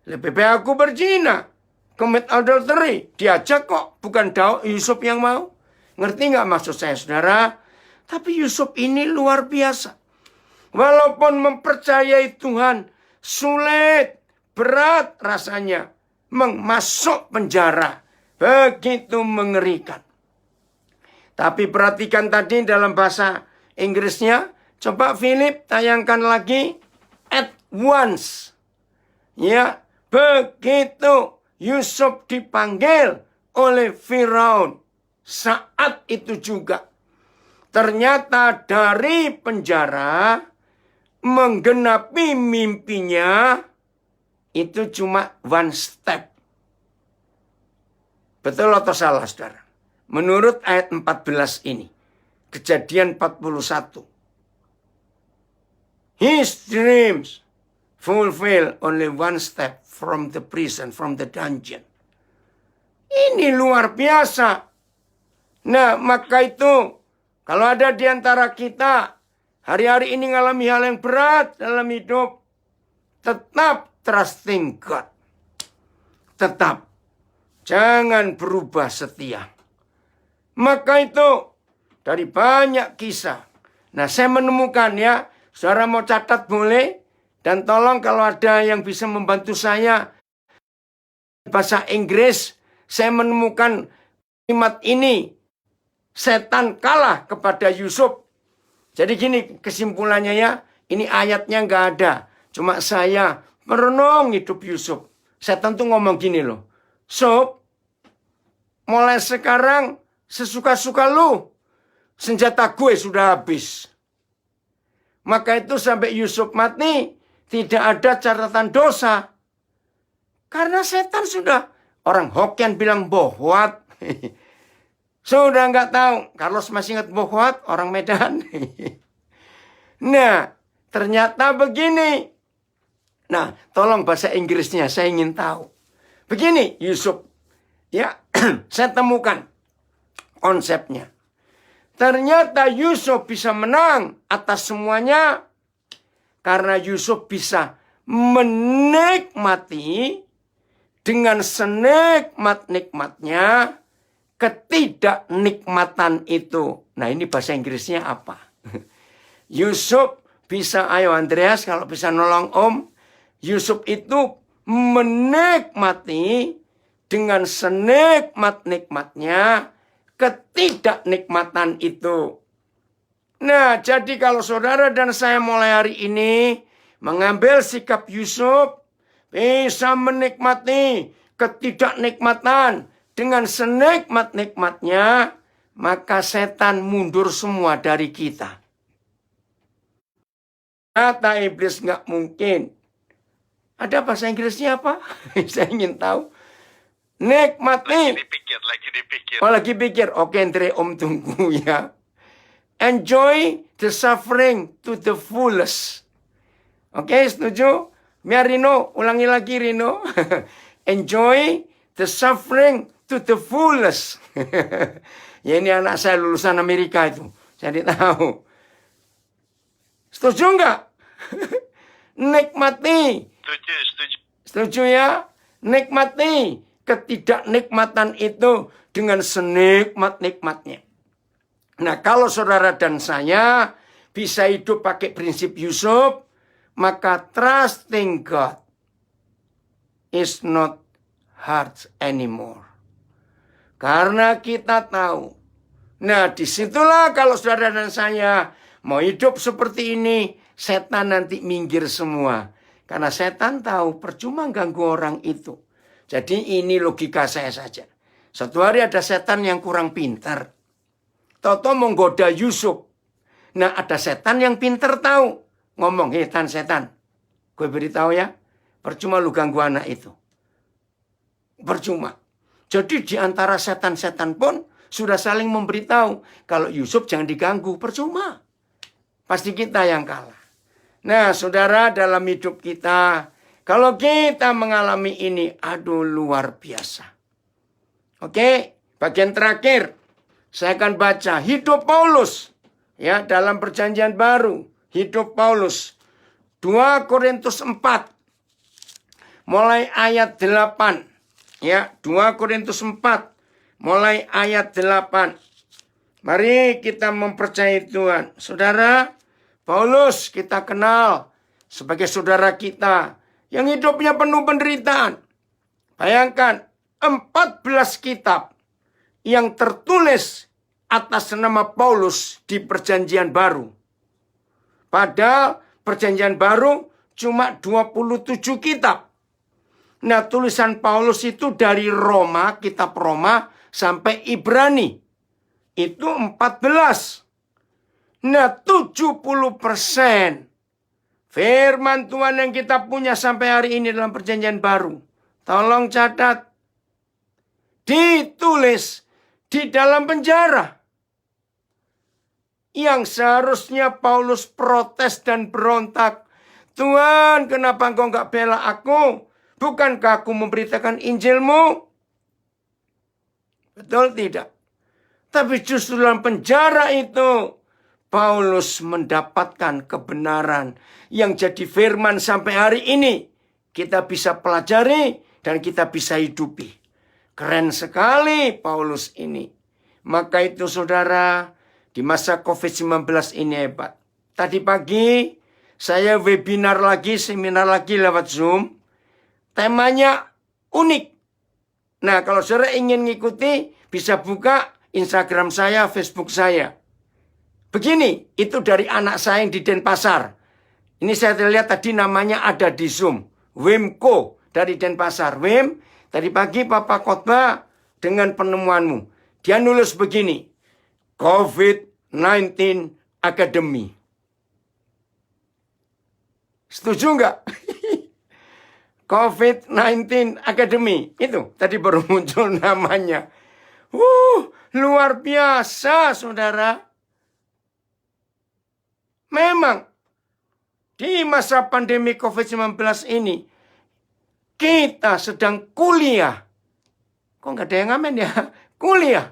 Speaker 1: Lebih baik aku berzina, commit adultery, diajak kok, bukan Yusuf yang mau. Ngerti nggak maksud saya, saudara? Tapi Yusuf ini luar biasa. Walaupun mempercayai Tuhan, sulit, berat rasanya masuk penjara. Begitu mengerikan. Tapi perhatikan tadi dalam bahasa Inggrisnya. Coba Philip tayangkan lagi. At once. Ya, begitu Yusuf dipanggil oleh Firaun. Saat itu juga. Ternyata dari penjara menggenapi mimpinya itu cuma 1 step. Betul atau salah, saudara? Menurut ayat 14 ini. Kejadian 41. His dreams fulfill only 1 step from the prison, from the dungeon. Ini luar biasa. Nah, maka itu, kalau ada di antara kita, hari-hari ini mengalami hal yang berat dalam hidup, tetap trusting God. Tetap. Jangan berubah setia. Maka itu, dari banyak kisah. Nah, saya menemukan ya, Saudara mau catat boleh. Dan tolong kalau ada yang bisa membantu saya. Bahasa Inggris, saya menemukan kalimat ini. Setan kalah kepada Yusuf. Jadi gini kesimpulannya ya. Ini ayatnya nggak ada. Cuma saya merenung hidup Yusuf. Setan tuh ngomong gini loh. Sob, mulai sekarang sesuka-suka lu. Senjata gue sudah habis. Maka itu sampai Yusuf mati, tidak ada catatan dosa. Karena setan sudah, orang Hokkien bilang bohwat. Sudah nggak tahu. Carlos masih ingat bohwat, orang Medan. Nah, ternyata begini. Nah, tolong bahasa Inggrisnya, saya ingin tahu. Begini, Yusuf. Ya, saya temukan konsepnya. Ternyata Yusuf bisa menang atas semuanya. Karena Yusuf bisa menikmati dengan senikmat-nikmatnya ketidaknikmatan itu. Nah, ini bahasa Inggrisnya apa? Yusuf bisa, ayo Andreas kalau bisa nolong Om. Yusuf itu menikmati dengan senikmat-nikmatnya ketidaknikmatan itu. Nah, jadi kalau saudara dan saya mulai hari ini mengambil sikap Yusuf, bisa menikmati ketidaknikmatan dengan senikmat-nikmatnya, maka setan mundur semua dari kita. Kata iblis nggak mungkin. Ada bahasa Inggrisnya apa? Saya ingin tahu. Nikmati.
Speaker 3: Lagi dipikir.
Speaker 1: Oh, lagi pikir. Oke, Andre, Om tunggu ya. Enjoy the suffering to the fullest. Oke, setuju? Biar Rino, ulangi lagi Rino. Enjoy the suffering to the fullest. Ya, ini anak saya lulusan Amerika itu. Jadi tahu. Setuju nggak? Nikmati.
Speaker 3: Setuju.
Speaker 1: Setuju ya? Nikmati ketidaknikmatan itu dengan senikmat-nikmatnya. Nah, kalau saudara dan saya bisa hidup pakai prinsip Yusuf, maka trusting God is not hard anymore. Karena kita tahu. Nah, disitulah kalau saudara dan saya mau hidup seperti ini, setan nanti minggir semua. Karena setan tahu percuma ganggu orang itu. Jadi ini logika saya saja. Suatu hari ada setan yang kurang pintar. Toto menggoda Yusuf. Nah, ada setan yang pintar tahu. Ngomong, hei setan. Gue beritahu ya, percuma lu ganggu anak itu. Percuma. Jadi di antara setan-setan pun sudah saling memberitahu. Kalau Yusuf jangan diganggu, percuma. Pasti kita yang kalah. Nah, saudara, dalam hidup kita, kalau kita mengalami ini, aduh luar biasa. Oke, bagian terakhir. Saya akan baca hidup Paulus. Ya, dalam perjanjian baru. Hidup Paulus. 2 Korintus 4. Mulai ayat 8. Ya, 2 Korintus 4. Mulai ayat 8. Mari kita mempercayai Tuhan. Saudara, Paulus kita kenal sebagai saudara kita yang hidupnya penuh penderitaan. Bayangkan 14 kitab yang tertulis atas nama Paulus di perjanjian baru. Padahal perjanjian baru cuma 27 kitab. Nah, tulisan Paulus itu dari Roma, kitab Roma sampai Ibrani. Itu 14. Nah, 70% firman Tuhan yang kita punya sampai hari ini dalam perjanjian baru. Tolong catat. Ditulis di dalam penjara. Yang seharusnya Paulus protes dan berontak. Tuhan, kenapa engkau enggak bela aku? Bukankah aku memberitakan Injilmu? Betul tidak? Tapi justru dalam penjara itu, Paulus mendapatkan kebenaran yang jadi firman sampai hari ini. Kita bisa pelajari dan kita bisa hidupi. Keren sekali Paulus ini. Maka itu saudara, di masa COVID-19 ini hebat. Tadi pagi saya webinar lagi, seminar lagi lewat Zoom. Temanya unik. Nah, kalau saudara ingin ngikuti, bisa buka Instagram saya, Facebook saya. Begini, itu dari anak saya yang di Denpasar. Ini saya lihat tadi namanya ada di Zoom. Wimko dari Denpasar. Wim, tadi pagi Papa khotbah dengan penemuanmu. Dia nulis begini. COVID-19 Academy. Setuju nggak? COVID-19 Academy. Itu tadi baru muncul namanya. Luar biasa, saudara. Memang di masa pandemi COVID-19 ini, kita sedang kuliah. Kok nggak ada yang ngamen ya? Kuliah.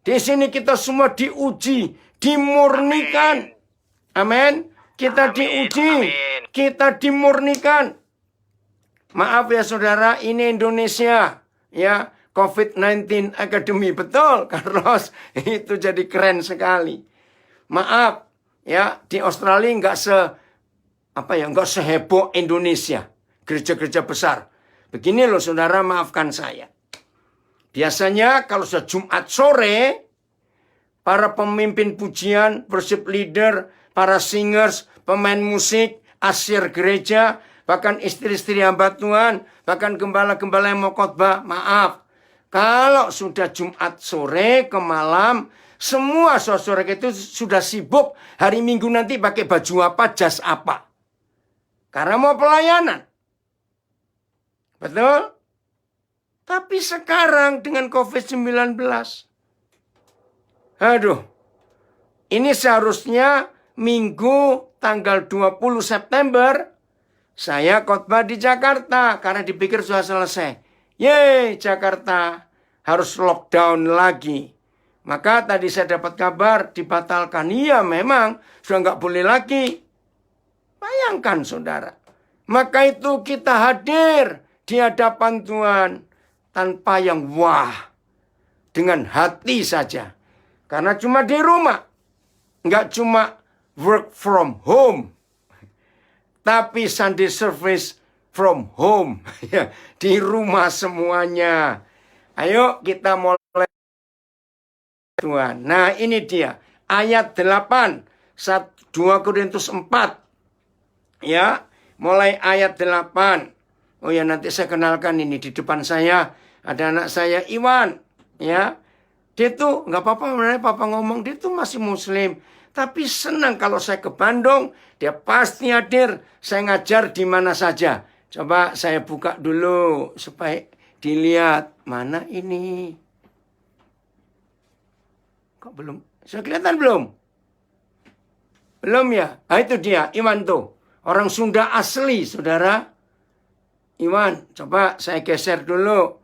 Speaker 1: Di sini kita semua diuji, dimurnikan. Amin. Kita diuji, kita dimurnikan. Maaf ya saudara, ini Indonesia. Ya, COVID-19 Academy. Betul, Carlos. Itu jadi keren sekali. Maaf, ya, di Australia nggak seheboh Indonesia. Gereja-gereja besar. Begini loh saudara, maafkan saya. Biasanya kalau sudah Jumat sore, para pemimpin pujian, worship leader, para singers, pemain musik, asyir gereja, bahkan istri-istri hamba Tuhan, bahkan gembala-gembala yang mau khotbah, maaf. Kalau sudah Jumat sore ke malam, semua saudara itu sudah sibuk hari Minggu nanti pakai baju apa, jas apa. Karena mau pelayanan. Betul? Tapi sekarang dengan COVID-19, aduh, ini seharusnya Minggu tanggal 20 September, saya khotbah di Jakarta karena dipikir sudah selesai. Yeay, Jakarta harus lockdown lagi. Maka tadi saya dapat kabar dibatalkan. Iya, memang sudah nggak boleh lagi. Bayangkan saudara. Maka itu kita hadir di hadapan Tuhan tanpa yang wah. Dengan hati saja. Karena cuma di rumah. Nggak cuma work from home. Tapi Sunday service from home. Di rumah semuanya. Ayo kita mulai. Tuhan. Nah ini dia. Ayat 8. 2 Korintus 4. Ya. Mulai ayat 8. Oh ya nanti saya kenalkan ini. Di depan saya ada anak saya Iwan. Ya. Dia tuh nggak apa-apa. Papa ngomong dia tuh masih muslim. Tapi senang kalau saya ke Bandung, dia pasti hadir. Saya ngajar di mana saja. Coba saya buka dulu supaya dilihat. Mana ini? Kok belum? Sudah kelihatan belum? Belum ya? Nah itu dia, Iwan tuh. Orang Sunda asli, saudara. Iwan, coba saya geser dulu.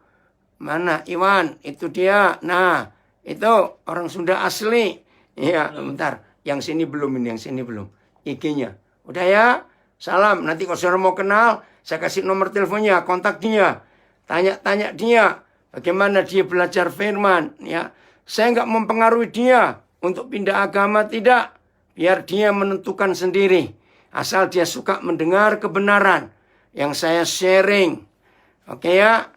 Speaker 1: Mana Iwan? Itu dia. Nah, itu orang Sunda asli. Iya, bentar. Yang sini belum ini, yang sini belum. IG-nya. Udah ya? Salam. Nanti kalau saudara mau kenal, saya kasih nomor teleponnya, kontak dia. Tanya-tanya dia. Bagaimana dia belajar firman. Ya. Saya nggak mempengaruhi dia untuk pindah agama, tidak. Biar dia menentukan sendiri. Asal dia suka mendengar kebenaran yang saya sharing. Oke ya?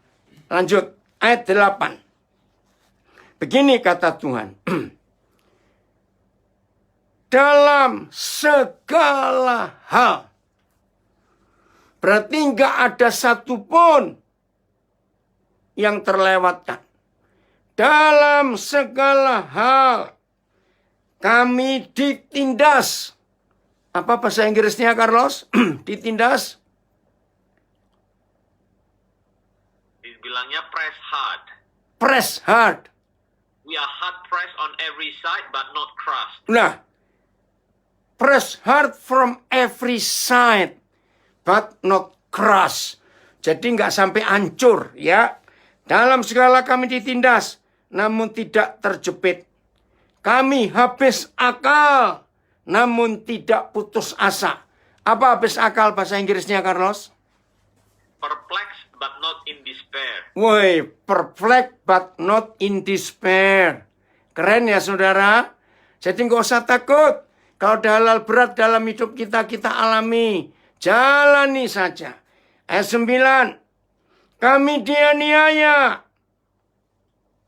Speaker 1: Lanjut. Ayat 8. Begini kata Tuhan. Dalam segala hal. Berarti nggak ada satupun yang terlewatkan. Dalam segala hal. Kami ditindas. Apa bahasa Inggrisnya, Carlos? Ditindas?
Speaker 2: Dibilangnya press hard.
Speaker 1: Press hard.
Speaker 2: We are hard pressed on every side but not crushed.
Speaker 1: Nah, press hard from every side, but not crushed. Jadi nggak sampai hancur, ya. Dalam segala kami ditindas, namun tidak terjepit. Kami habis akal, namun tidak putus asa. Apa habis akal bahasa Inggrisnya, Carlos?
Speaker 2: Perplexed but not in despair.
Speaker 1: Woi, perplexed but not in despair. Keren ya, saudara? Jadi nggak usah takut. Kalau ada hal-hal berat dalam hidup kita, kita alami. Jalani saja. Ayat 9. Kami dianiaya.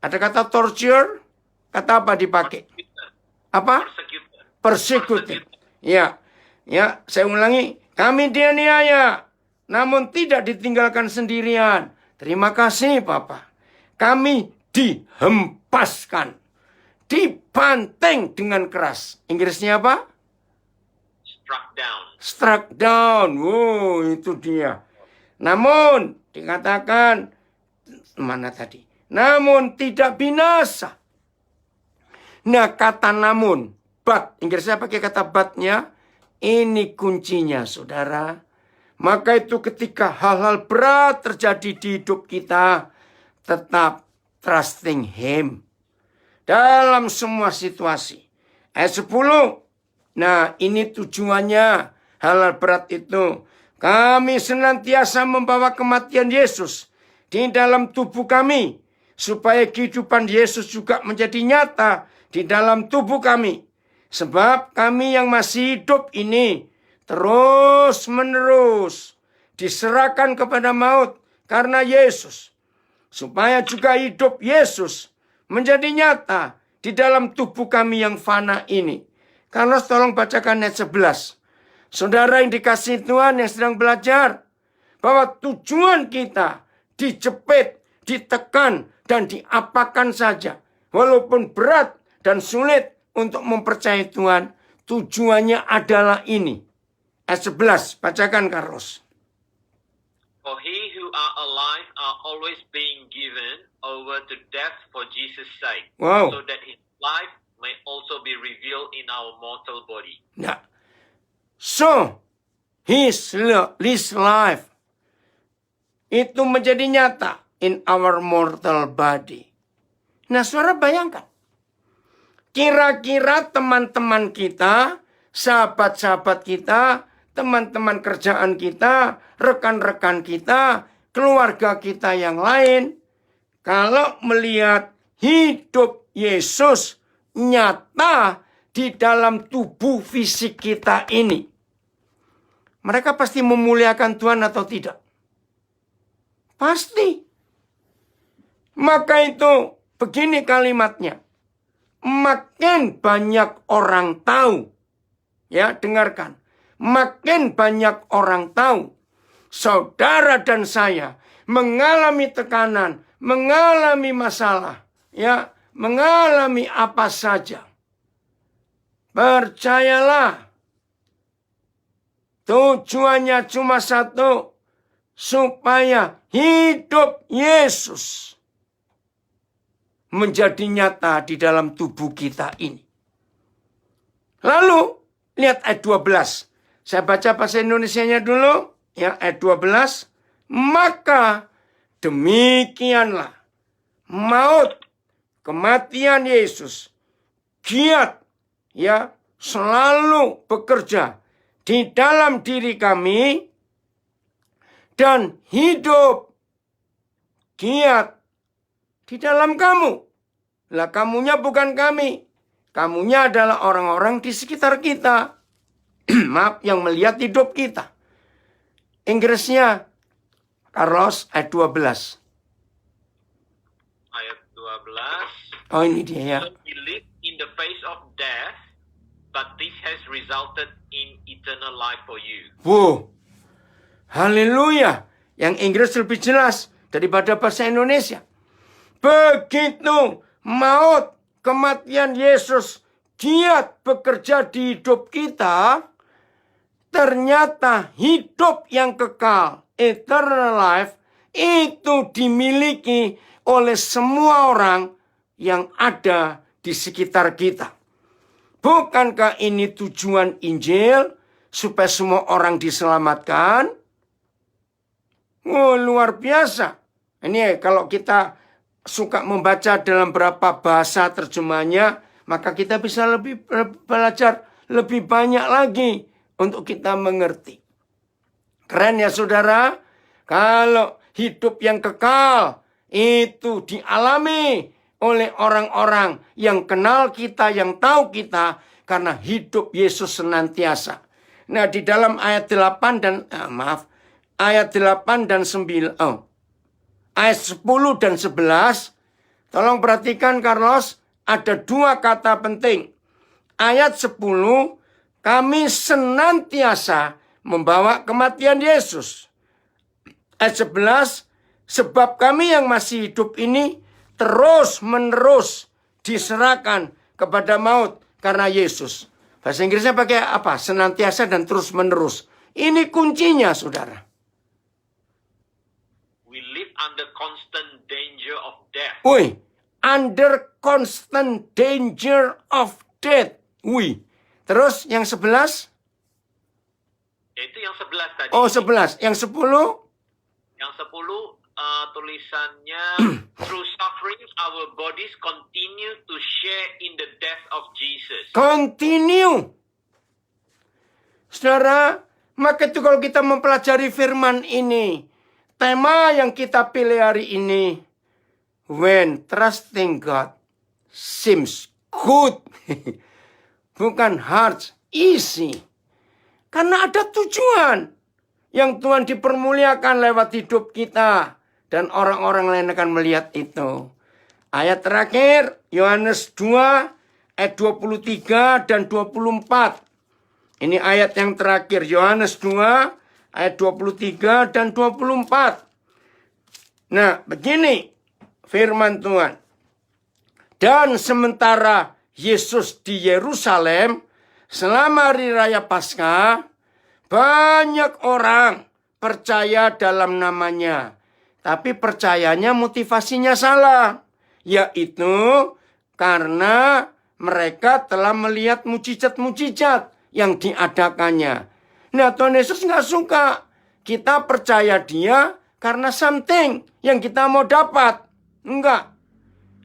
Speaker 1: Ada kata torture? Kata apa dipakai? Apa? Persecuted. Ya, saya ulangi. Kami dianiaya, namun tidak ditinggalkan sendirian. Terima kasih, Papa. Kami dihempaskan, dibanting dengan keras. Inggrisnya apa?
Speaker 2: Struck down.
Speaker 1: Struck down. Wow, itu dia. Namun, dikatakan, mana tadi? Namun tidak binasa. Nah, kata namun, but, Inggrisnya pakai kata but-nya, ini kuncinya, saudara. Maka itu ketika hal-hal berat terjadi di hidup kita, tetap trusting Him. Dalam semua situasi. Ayat 10. Nah, ini tujuannya, hal-hal berat itu. Kami senantiasa membawa kematian Yesus di dalam tubuh kami, supaya kehidupan Yesus juga menjadi nyata di dalam tubuh kami. Sebab kami yang masih hidup ini terus-menerus diserahkan kepada maut karena Yesus. Supaya juga hidup Yesus menjadi nyata di dalam tubuh kami yang fana ini. Carlos, tolong bacakan ayat 11. Saudara yang dikasihi Tuhan yang sedang belajar, bahwa tujuan kita dijepit, ditekan, dan diapakan saja. Walaupun berat dan sulit untuk mempercayai Tuhan, tujuannya adalah ini. Ayat 11, bacakan Carlos.
Speaker 2: For he who are alive are always being given over to death for Jesus' sake,
Speaker 1: Wow.
Speaker 2: so that his life may also be revealed in our mortal body.
Speaker 1: Nah, so his life itu menjadi nyata in our mortal body. Nah, saudara bayangkan. Kira-kira teman-teman kita, sahabat-sahabat kita, teman-teman kerjaan kita, rekan-rekan kita, keluarga kita yang lain, kalau melihat hidup Yesus nyata di dalam tubuh fisik kita ini, mereka pasti memuliakan Tuhan atau tidak? Pasti. Maka itu begini kalimatnya. Makin banyak orang tahu. Ya, dengarkan. Makin banyak orang tahu. Saudara dan saya mengalami tekanan, mengalami masalah. Ya, mengalami apa saja. Percayalah. Tujuannya cuma satu. Supaya hidup Yesus menjadi nyata di dalam tubuh kita ini. Lalu, lihat ayat 12. Saya baca bahasa Indonesianya dulu. Ya, ayat 12. Maka demikianlah maut, kematian Yesus, giat, ya, selalu bekerja di dalam diri kami, dan hidup giat di dalam kamu. Lah, kamunya bukan kami. Kamunya adalah orang-orang di sekitar kita. Maaf, yang melihat hidup kita. Inggrisnya, Carlos, ayat 12.
Speaker 2: Ayat 12.
Speaker 1: Oh, ini dia ya.
Speaker 2: He lived in the face of death, but this has resulted in eternal life for you.
Speaker 1: Wow. Haleluya. Yang Inggris lebih jelas daripada bahasa Indonesia. Begitu maut, kematian Yesus giat bekerja di hidup kita, ternyata hidup yang kekal, eternal life, itu dimiliki oleh semua orang yang ada di sekitar kita. Bukankah ini tujuan Injil? Supaya semua orang diselamatkan? Oh, luar biasa. Ini kalau kita suka membaca dalam berapa bahasa terjemahnya, maka kita bisa lebih belajar lebih banyak lagi untuk kita mengerti. Keren ya saudara? Kalau hidup yang kekal itu dialami oleh orang-orang yang kenal kita, yang tahu kita, karena hidup Yesus senantiasa. Nah, di dalam ayat 8 dan ayat 8 dan 9, ayat 10 dan 11, tolong perhatikan Carlos, ada dua kata penting. Ayat 10, kami senantiasa membawa kematian Yesus. Ayat 11, sebab kami yang masih hidup ini terus-menerus diserahkan kepada maut karena Yesus. Bahasa Inggrisnya pakai apa? Senantiasa dan terus-menerus. Ini kuncinya, saudara.
Speaker 2: We live under constant danger of death.
Speaker 1: Under constant danger of death. Terus yang 11?
Speaker 2: Itu yang 11 tadi.
Speaker 1: Oh, 11. Yang 10?
Speaker 2: Yang 10 tulisannya through suffering our bodies continue to share in the death of Jesus.
Speaker 1: Continue. Saudara, maka itu kalau kita mempelajari firman ini, tema yang kita pilih hari ini, when trusting God seems good. Bukan hard, easy. Karena ada tujuan yang Tuhan dipermuliakan lewat hidup kita. Dan orang-orang lain akan melihat itu. Ayat terakhir, Yohanes 2, ayat 23 dan 24. Ini ayat yang terakhir, Yohanes 2, ayat 23 dan 24. Nah, begini firman Tuhan. Dan sementara Yesus di Yerusalem, selama hari raya Paskah, banyak orang percaya dalam namanya. Tapi percayanya motivasinya salah. Yaitu karena mereka telah melihat mujizat-mujizat yang diadakannya. Nah, Tuhan Yesus nggak suka kita percaya dia karena something yang kita mau dapat. Enggak.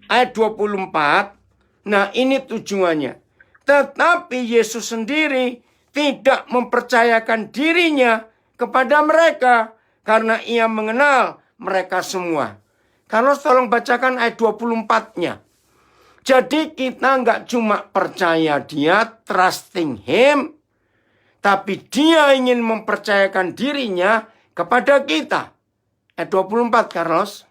Speaker 1: Ayat 24. Nah, ini tujuannya. Tetapi Yesus sendiri tidak mempercayakan dirinya kepada mereka karena ia mengenal mereka semua. Kalau tolong bacakan ayat 24-nya. Jadi kita nggak cuma percaya dia, trusting him, tapi dia ingin mempercayakan dirinya kepada kita. Ayat 24, Carlos.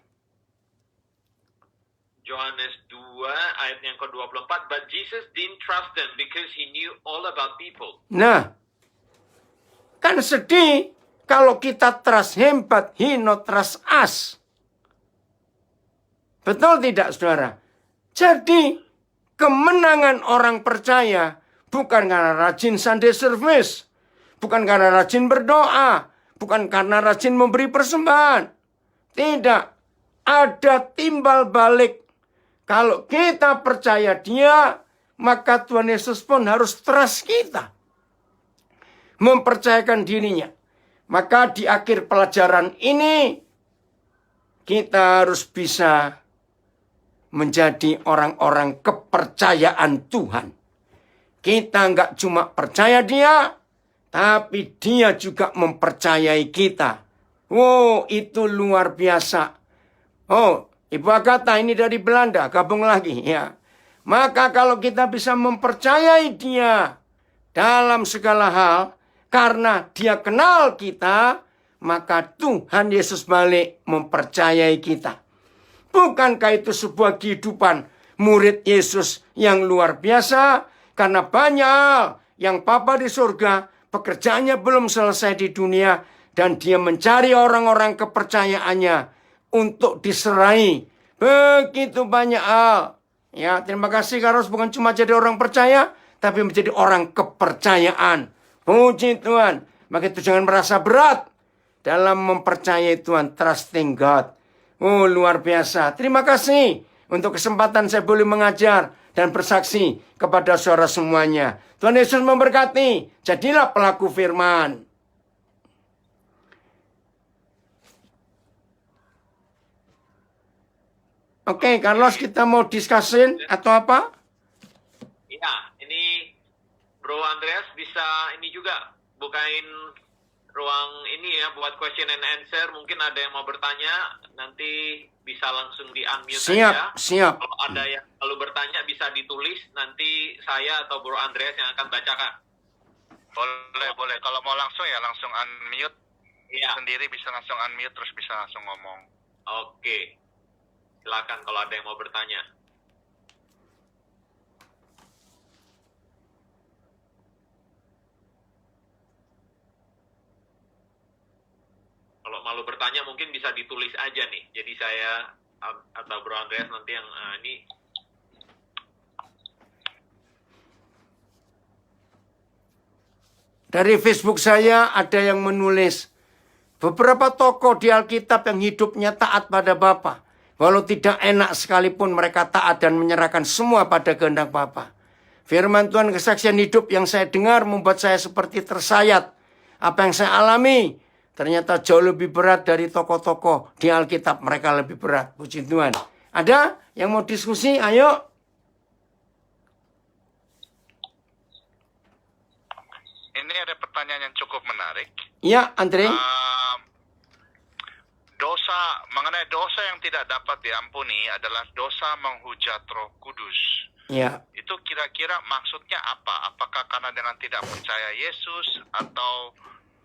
Speaker 2: Yohanes 2 ayat yang ke-24. But Jesus didn't trust them because he knew all about people.
Speaker 1: Nah, kan sedih kalau kita trust him, but he not trust us. Betul tidak, saudara? Jadi, kemenangan orang percaya bukan karena rajin Sunday service, bukan karena rajin berdoa, bukan karena rajin memberi persembahan. Tidak. Ada timbal balik. Kalau kita percaya dia, maka Tuhan Yesus pun harus trust kita. Mempercayakan dirinya. Maka di akhir pelajaran ini, kita harus bisa menjadi orang-orang kepercayaan Tuhan. Kita nggak cuma percaya dia, tapi dia juga mempercayai kita. Oh, itu luar biasa. Oh, Ibu Agatha ini dari Belanda, gabung lagi ya. Maka kalau kita bisa mempercayai dia dalam segala hal, karena dia kenal kita, maka Tuhan Yesus balik mempercayai kita. Bukankah itu sebuah kehidupan murid Yesus yang luar biasa? Karena banyak yang Papa di surga, pekerjaannya belum selesai di dunia, dan dia mencari orang-orang kepercayaannya untuk diserai. Begitu banyak hal. Ya, terima kasih Carlos, bukan cuma jadi orang percaya, tapi menjadi orang kepercayaan. Puji Tuhan. Maka itu jangan merasa berat dalam mempercayai Tuhan. Trusting God. Oh, luar biasa. Terima kasih untuk kesempatan saya boleh mengajar dan bersaksi kepada saudara semuanya. Tuhan Yesus memberkati. Jadilah pelaku firman. Oke, Carlos, kita mau diskusin atau apa?
Speaker 2: Iya, ini Bro Andreas bisa ini juga bukain ruang ini ya buat question and answer. Mungkin ada yang mau bertanya, nanti bisa langsung di-unmute aja.
Speaker 1: Siap.
Speaker 2: Kalau ada yang perlu bertanya bisa ditulis, nanti saya atau Bro Andreas yang akan bacakan.
Speaker 3: Boleh. Kalau mau langsung ya langsung unmute.
Speaker 2: Iya.
Speaker 3: Sendiri bisa langsung unmute terus bisa langsung ngomong.
Speaker 2: Oke. Silakan kalau ada yang mau bertanya. Kalau malu bertanya mungkin bisa ditulis aja nih. Jadi saya atau Bro Andreas nanti yang ini.
Speaker 1: Dari Facebook saya ada yang menulis, beberapa tokoh di Alkitab yang hidupnya taat pada Bapa. Walau tidak enak sekalipun mereka taat dan menyerahkan semua pada kehendak Bapa. Firman Tuhan kesaksian hidup yang saya dengar membuat saya seperti tersayat. Apa yang saya alami ternyata jauh lebih berat dari tokoh-tokoh di Alkitab. Mereka lebih berat. Puji Tuhan. Ada yang mau diskusi? Ayo.
Speaker 3: Ini ada pertanyaan yang cukup menarik.
Speaker 1: Ya, Andre.
Speaker 3: Mengenai dosa yang tidak dapat diampuni adalah dosa menghujat Roh Kudus.
Speaker 1: Ya.
Speaker 3: Itu kira-kira maksudnya apa? Apakah karena dengan tidak percaya Yesus atau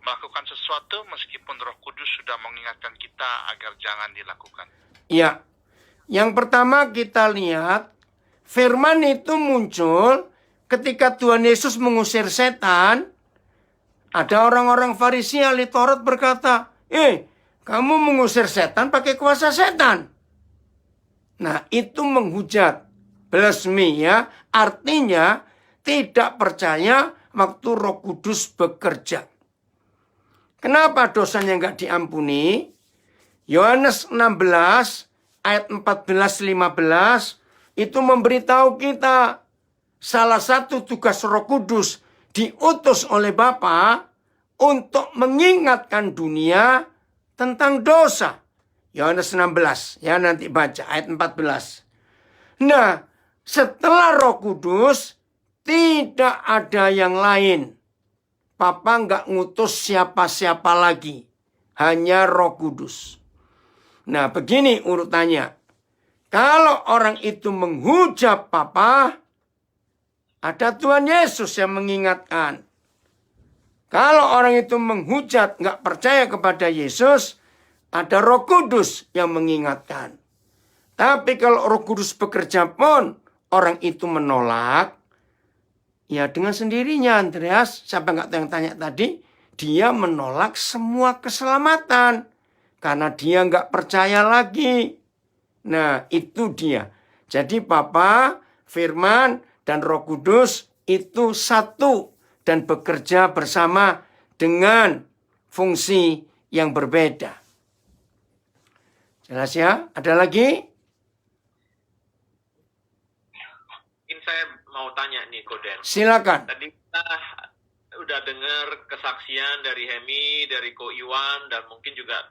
Speaker 3: melakukan sesuatu meskipun Roh Kudus sudah mengingatkan kita agar jangan dilakukan?
Speaker 1: Ya. Yang pertama kita lihat firman itu muncul ketika Tuhan Yesus mengusir setan. Ada orang-orang Farisi ahli Taurat berkata, kamu mengusir setan pakai kuasa setan. Nah, itu menghujat. Blasphemy ya. Artinya tidak percaya waktu Roh Kudus bekerja. Kenapa dosanya nggak diampuni? Yohanes 16 ayat 14-15 itu memberitahu kita salah satu tugas Roh Kudus diutus oleh Bapa untuk mengingatkan dunia tentang dosa. Yohanes 16, ya nanti baca ayat 14. Nah, setelah Roh Kudus tidak ada yang lain. Papa nggak ngutus siapa-siapa lagi. Hanya Roh Kudus. Nah, begini urutannya. Kalau orang itu menghujat Papa, ada Tuhan Yesus yang mengingatkan. Kalau orang itu menghujat, nggak percaya kepada Yesus, ada Roh Kudus yang mengingatkan. Tapi kalau Roh Kudus bekerja pun, orang itu menolak, ya dengan sendirinya Andreas, siapa nggak tahu yang tanya tadi, dia menolak semua keselamatan. Karena dia nggak percaya lagi. Nah, itu dia. Jadi Bapa, Firman, dan Roh Kudus itu satu dan bekerja bersama dengan fungsi yang berbeda. Jelas ya? Ada lagi?
Speaker 2: Mungkin saya mau tanya nih, Koden.
Speaker 1: Silakan.
Speaker 2: Tadi kita udah dengar kesaksian dari Hemi, dari Ko Iwan, dan mungkin juga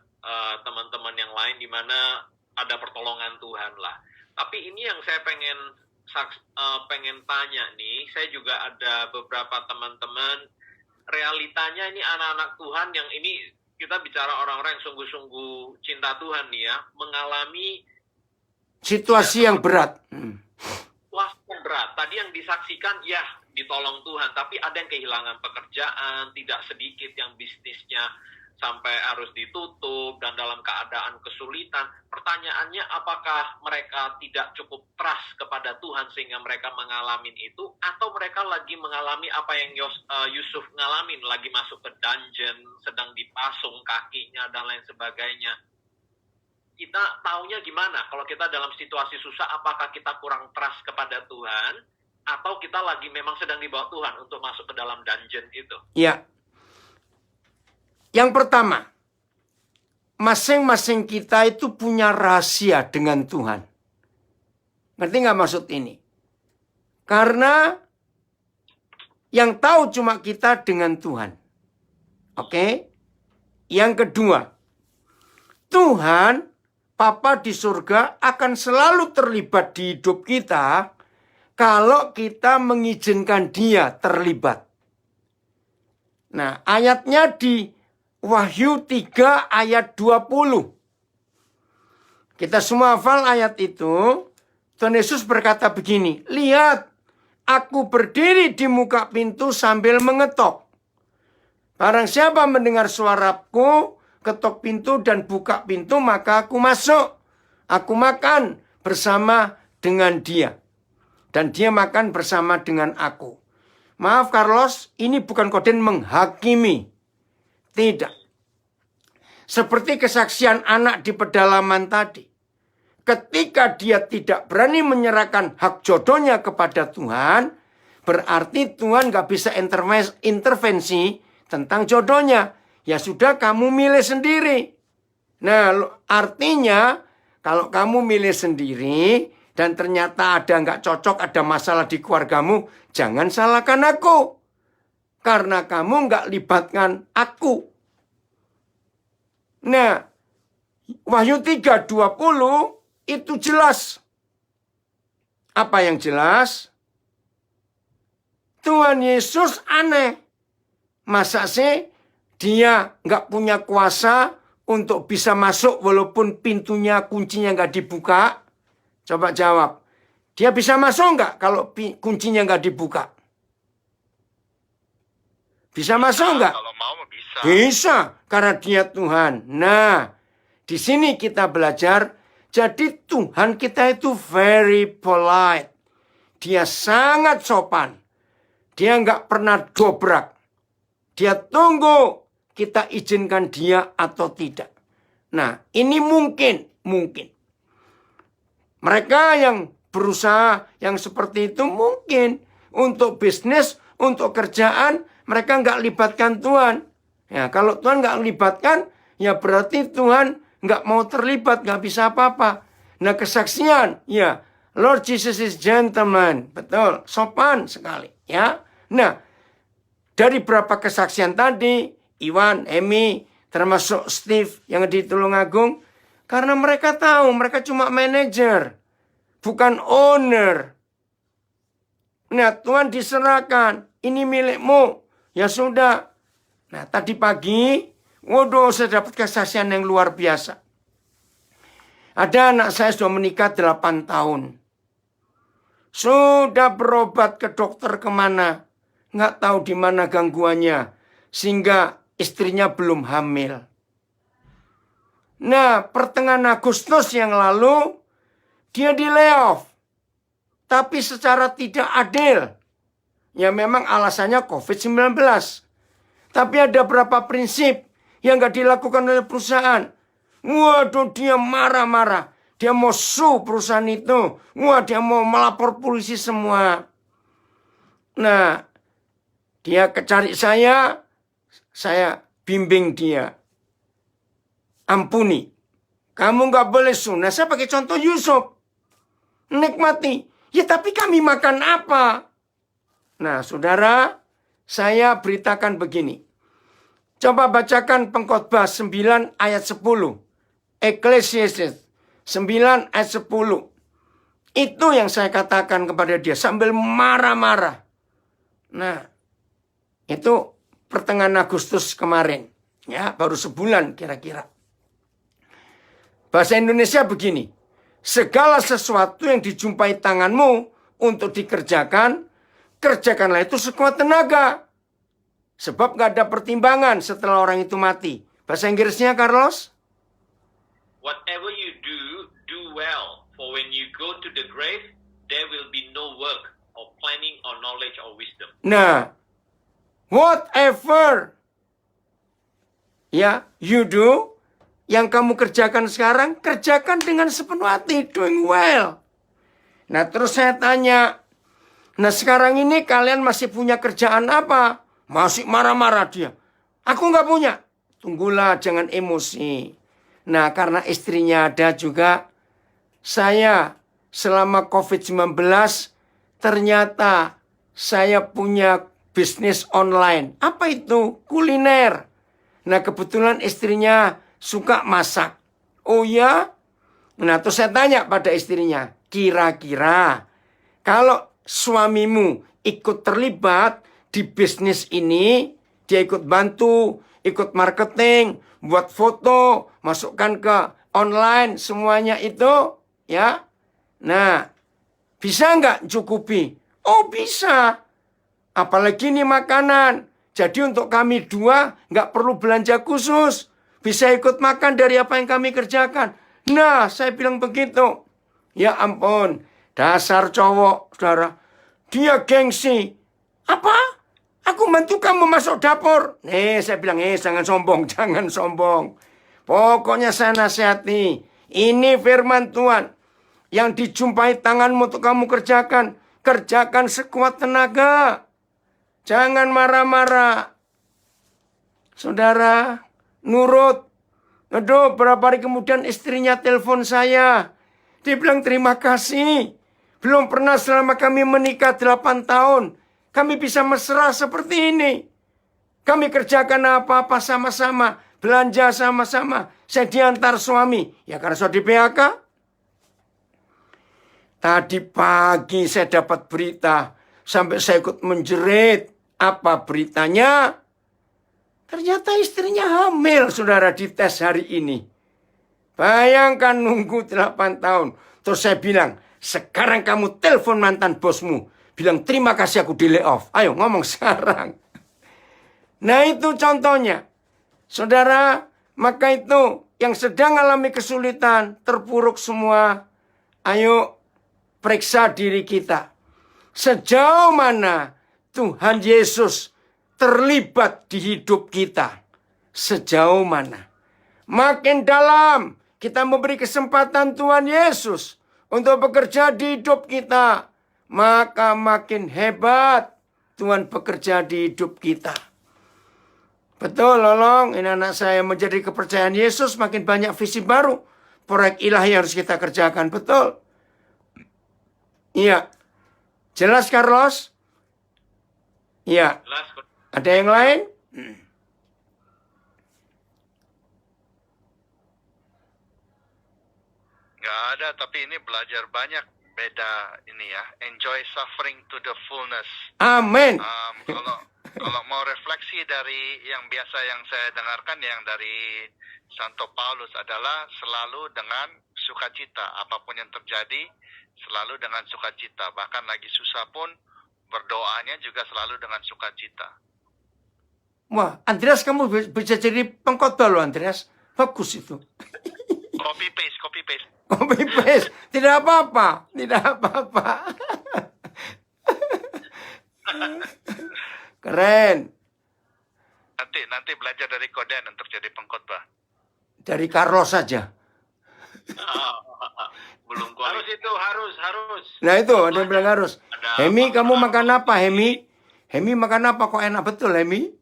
Speaker 2: teman-teman yang lain di mana ada pertolongan Tuhan lah. Tapi ini yang saya pengen tanya nih, saya juga ada beberapa teman-teman, realitanya ini anak-anak Tuhan yang ini kita bicara orang-orang yang sungguh-sungguh cinta Tuhan nih ya, mengalami
Speaker 1: situasi yang berat.
Speaker 2: Wah, yang berat. Tadi yang disaksikan ya ditolong Tuhan, tapi ada yang kehilangan pekerjaan, tidak sedikit yang bisnisnya sampai harus ditutup dan dalam keadaan kesulitan. Pertanyaannya, apakah mereka tidak cukup trust kepada Tuhan sehingga mereka mengalami itu, atau mereka lagi mengalami apa yang Yusuf ngalamin, lagi masuk ke dungeon, sedang dipasung kakinya dan lain sebagainya. Kita taunya gimana? Kalau kita dalam situasi susah, apakah kita kurang trust kepada Tuhan, atau kita lagi memang sedang dibawa Tuhan untuk masuk ke dalam dungeon itu?
Speaker 1: Ya. Yang pertama, masing-masing kita itu punya rahasia dengan Tuhan. Ngerti nggak maksud ini? Karena yang tahu cuma kita dengan Tuhan. Oke? Yang kedua, Tuhan, Papa di surga akan selalu terlibat di hidup kita kalau kita mengizinkan Dia terlibat. Nah, ayatnya di Wahyu 3 ayat 20. Kita semua hafal ayat itu. Tuhan Yesus berkata begini, lihat, aku berdiri di muka pintu sambil mengetok. Barang siapa mendengar suaraku, ketok pintu dan buka pintu, maka aku masuk. Aku makan bersama dengan dia. Dan dia makan bersama dengan aku. Maaf Carlos, ini bukan kode menghakimi. Tidak. Seperti kesaksian anak di pedalaman tadi. Ketika dia tidak berani menyerahkan hak jodohnya kepada Tuhan, berarti Tuhan gak bisa intervensi tentang jodohnya. Ya sudah, kamu milih sendiri. Nah, artinya kalau kamu milih sendiri dan ternyata ada gak cocok, ada masalah di keluargamu, jangan salahkan aku. Karena kamu gak libatkan aku. Nah, Wahyu 3:20 itu jelas. Apa yang jelas? Tuhan Yesus aneh. Masa sih dia nggak punya kuasa untuk bisa masuk walaupun pintunya, kuncinya nggak dibuka? Coba jawab. Dia bisa masuk nggak kalau kuncinya nggak dibuka? Bisa masuk nggak?
Speaker 3: Kalau mau bisa.
Speaker 1: Bisa, karena dia Tuhan. Nah, di sini kita belajar. Jadi Tuhan kita itu very polite. Dia sangat sopan. Dia nggak pernah dobrak. Dia tunggu kita izinkan dia atau tidak. Nah, ini mungkin. Mereka yang berusaha yang seperti itu mungkin. Untuk bisnis, untuk kerjaan, mereka nggak libatkan Tuhan. Ya, kalau Tuhan nggak libatkan, ya berarti Tuhan nggak mau terlibat, nggak bisa apa-apa. Nah, kesaksian, ya, Lord Jesus is gentleman. Betul, sopan sekali, ya. Nah, dari berapa kesaksian tadi, Iwan, Emi, termasuk Steve yang di Tulungagung, karena mereka tahu, mereka cuma manajer, bukan owner. Nah, Tuhan diserahkan, ini milikmu, ya sudah. Nah, tadi pagi, waduh, saya dapat kesaksian yang luar biasa. Ada anak saya sudah menikah 8 tahun. Sudah berobat ke dokter kemana. Nggak tahu di mana gangguannya. Sehingga istrinya belum hamil. Nah, pertengahan Agustus yang lalu, dia di layoff. Tapi secara tidak adil. Ya memang alasannya COVID-19. Tapi ada beberapa prinsip yang nggak dilakukan oleh perusahaan. Waduh, dia marah-marah. Dia mau sue perusahaan itu. Wah, dia mau melapor polisi semua. Nah, dia cari saya bimbing dia. Ampuni. Kamu nggak boleh sue. Nah, saya pakai contoh Yusuf. Nikmati. Ya, tapi kami makan apa? Nah, saudara, saya beritakan begini. Coba bacakan Pengkhotbah 9 ayat 10. Ecclesiastes 9 ayat 10. Itu yang saya katakan kepada dia sambil marah-marah. Nah, itu pertengahan Agustus kemarin. Ya, baru sebulan kira-kira. Bahasa Indonesia begini. Segala sesuatu yang dijumpai tanganmu untuk dikerjakan, kerjakanlah itu sekuat tenaga. Sebab gak ada pertimbangan setelah orang itu mati. Bahasa Inggrisnya, Carlos?
Speaker 2: Whatever you do, do well. For when you go to the grave, there will be no work or planning or knowledge or wisdom.
Speaker 1: Nah, whatever ya you do, yang kamu kerjakan sekarang, kerjakan dengan sepenuh hati, doing well. Nah, terus saya tanya, nah sekarang ini kalian masih punya kerjaan apa? Masih marah-marah dia. Aku nggak punya. Tunggulah, jangan emosi. Nah, karena istrinya ada juga, saya selama COVID-19 ternyata saya punya bisnis online. Apa itu? Kuliner. Nah, kebetulan istrinya suka masak. Oh ya? Nah, terus saya tanya pada istrinya, kira-kira kalau suamimu ikut terlibat di bisnis ini, dia ikut bantu, ikut marketing, buat foto, masukkan ke online, semuanya itu, ya. Nah, bisa nggak cukupi? Oh, bisa. Apalagi ini makanan. Jadi untuk kami dua, nggak perlu belanja khusus. Bisa ikut makan dari apa yang kami kerjakan. Nah, saya bilang begitu. Ya ampun, dasar cowok, saudara. Dia gengsi. Apa? Aku bantu kamu masuk dapur. Saya bilang, jangan sombong, jangan sombong. Pokoknya saya nasihati. Ini firman Tuhan. Yang dijumpai tanganmu untuk kamu kerjakan. Kerjakan sekuat tenaga. Jangan marah-marah. Saudara, nurut. Aduh, berapa hari kemudian istrinya telepon saya. Dia bilang terima kasih. Belum pernah selama kami menikah 8 tahun. Kami bisa mesra seperti ini. Kami kerjakan apa-apa sama-sama. Belanja sama-sama. Saya diantar suami. Ya karena sudah di PHK. Tadi pagi saya dapat berita. Sampai saya ikut menjerit. Apa beritanya? Ternyata istrinya hamil, saudara, di tes hari ini. Bayangkan nunggu 8 tahun. Terus saya bilang, sekarang kamu telepon mantan bosmu. Bilang terima kasih aku di layoff. Ayo ngomong sekarang. Nah itu contohnya. Saudara, maka itu yang sedang alami kesulitan, terpuruk semua. Ayo periksa diri kita. Sejauh mana Tuhan Yesus terlibat di hidup kita. Sejauh mana. Makin dalam kita memberi kesempatan Tuhan Yesus untuk bekerja di hidup kita. Maka makin hebat Tuhan bekerja di hidup kita. Betul, Lolong. Ini anak saya menjadi kepercayaan Yesus. Makin banyak visi baru. Proyek ilahi harus kita kerjakan. Betul. Iya. Jelas, Carlos? Iya.
Speaker 2: Jelas.
Speaker 1: Ada yang lain?
Speaker 3: Nggak ada, tapi ini belajar banyak. Beda ini ya, enjoy suffering to the fullness.
Speaker 1: Amin.
Speaker 3: Kalau mau refleksi dari yang biasa yang saya dengarkan, yang dari Santo Paulus adalah selalu dengan sukacita. Apapun yang terjadi, selalu dengan sukacita. Bahkan lagi susah pun, berdoanya juga selalu dengan sukacita.
Speaker 1: Wah, Andreas, kamu bisa jadi pengkhotbah loh, Andreas. Bagus itu.
Speaker 3: Copy paste.
Speaker 1: Copy paste. Tidak apa-apa. Tidak apa-apa. Keren.
Speaker 3: Nanti belajar dari Koden untuk jadi pengkhotbah.
Speaker 1: Dari Carlos saja.
Speaker 2: Belum harus itu, harus.
Speaker 1: Nah itu, ada yang bilang harus. Hemi, kamu makan apa, Hemi? Hemi makan apa? Kok enak betul, Hemi?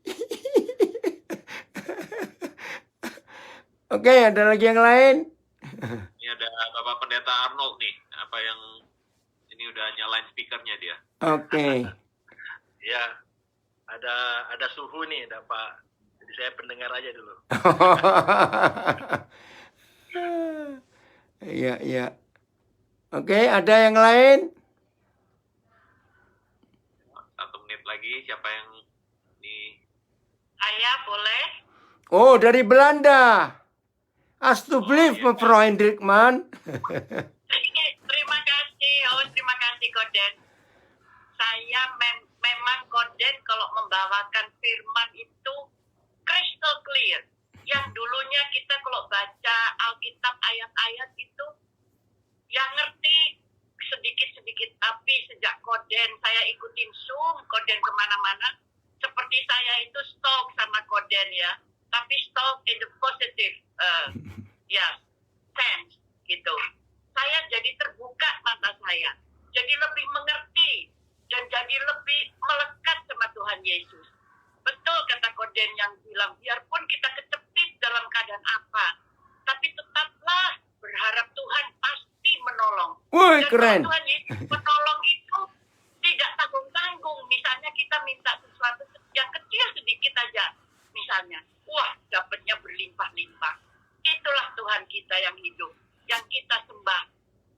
Speaker 1: Oke, ada lagi yang lain?
Speaker 2: Ini ada Bapak Pendeta Arnold nih. Apa yang ini udah nyalain speakernya dia.
Speaker 1: Oke.
Speaker 4: Ya, ada suhu nih, ada Pak. Jadi saya pendengar aja dulu.
Speaker 1: Iya. Oke, ada yang lain?
Speaker 2: 1 menit lagi, siapa yang ini?
Speaker 5: Saya boleh?
Speaker 1: Oh, dari Belanda. Alsjeblieft, mevrouw Hendrikman.
Speaker 5: Terima kasih, terima kasih Koden. Saya memang Koden kalau membawakan firman itu crystal clear. Yang dulunya kita kalau baca Alkitab ayat-ayat itu yang ngerti sedikit-sedikit. Tapi sejak Koden saya ikutin Zoom, Koden kemana-mana. Seperti saya itu stalk sama Koden ya. Tapi stalk in the positive sense gitu. Saya jadi terbuka mata saya. Jadi lebih mengerti dan jadi lebih melekat sama Tuhan Yesus. Betul kata Koden yang bilang, biarpun kita kecepit dalam keadaan apa, tapi tetaplah berharap Tuhan pasti menolong.
Speaker 1: Woi,
Speaker 5: Dan
Speaker 1: keren.
Speaker 5: Tuhan Yesus menolong itu tidak tanggung-tanggung. Misalnya kita minta sesuatu yang kecil sedikit aja. Misalnya, wah dapatnya berlimpah-limpah. Itulah Tuhan kita yang hidup, yang kita sembah.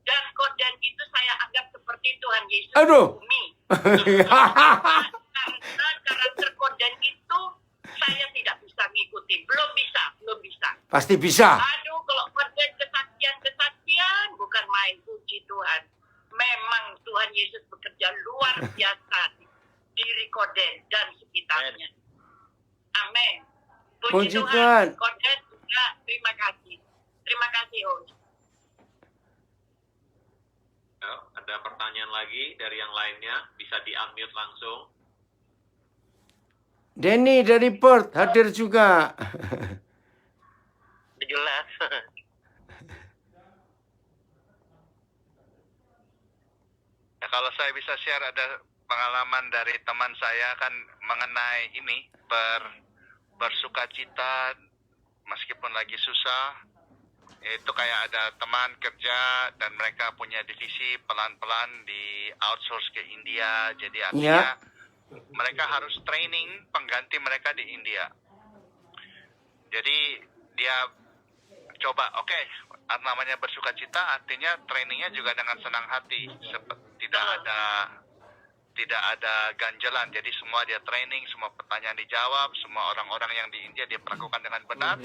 Speaker 5: Dan Koden itu saya anggap seperti Tuhan Yesus di bumi. Karena karakter Koden itu saya tidak bisa ngikutin.
Speaker 1: Pasti bisa.
Speaker 5: Aduh, kalau Koden kesaksian bukan main, puji Tuhan. Memang Tuhan Yesus bekerja luar biasa di diri Koden dan sekitarnya. Amin.
Speaker 1: Puji Tuhan.
Speaker 5: Tuhan. Koden juga terima kasih. Terima kasih, host.
Speaker 2: Ada pertanyaan lagi dari yang lainnya, bisa di-unmute langsung.
Speaker 1: Denny dari Perth hadir juga.
Speaker 4: Jelas.
Speaker 3: Nah, kalau saya bisa share ada pengalaman dari teman saya kan mengenai ini bersukacita meskipun lagi susah. Itu kayak ada teman kerja dan mereka punya divisi pelan-pelan di outsource ke India. Jadi artinya mereka harus training pengganti mereka di India. Jadi dia coba, oke, namanya bersukacita artinya trainingnya juga dengan senang hati. Tidak ada ganjelan. Jadi semua dia training, semua pertanyaan dijawab, semua orang-orang yang di India dia perlakukan dengan benar.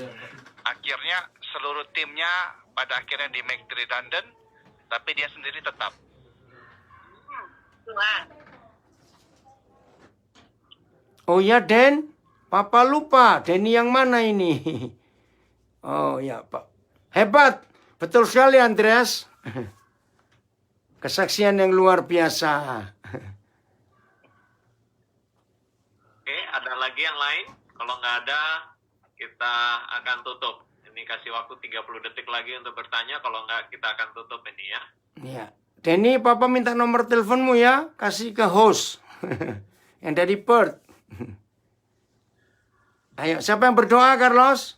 Speaker 3: Akhirnya seluruh timnya pada akhirnya di make redundant, tapi dia sendiri tetap.
Speaker 5: Tuhan.
Speaker 1: Oh ya, Den. Papa lupa. Denny yang mana ini? Oh ya, Pak. Hebat. Betul sekali, Andreas. Kesaksian yang luar biasa.
Speaker 2: Oke, ada lagi yang lain? Kalau nggak ada, kita akan tutup. Ini kasih waktu 30 detik lagi untuk bertanya. Kalau nggak, kita akan tutup ini ya.
Speaker 1: Ya. Denny, Papa minta nomor teleponmu ya. Kasih ke host. Yang dari Perth. Ayo, siapa yang berdoa, Carlos?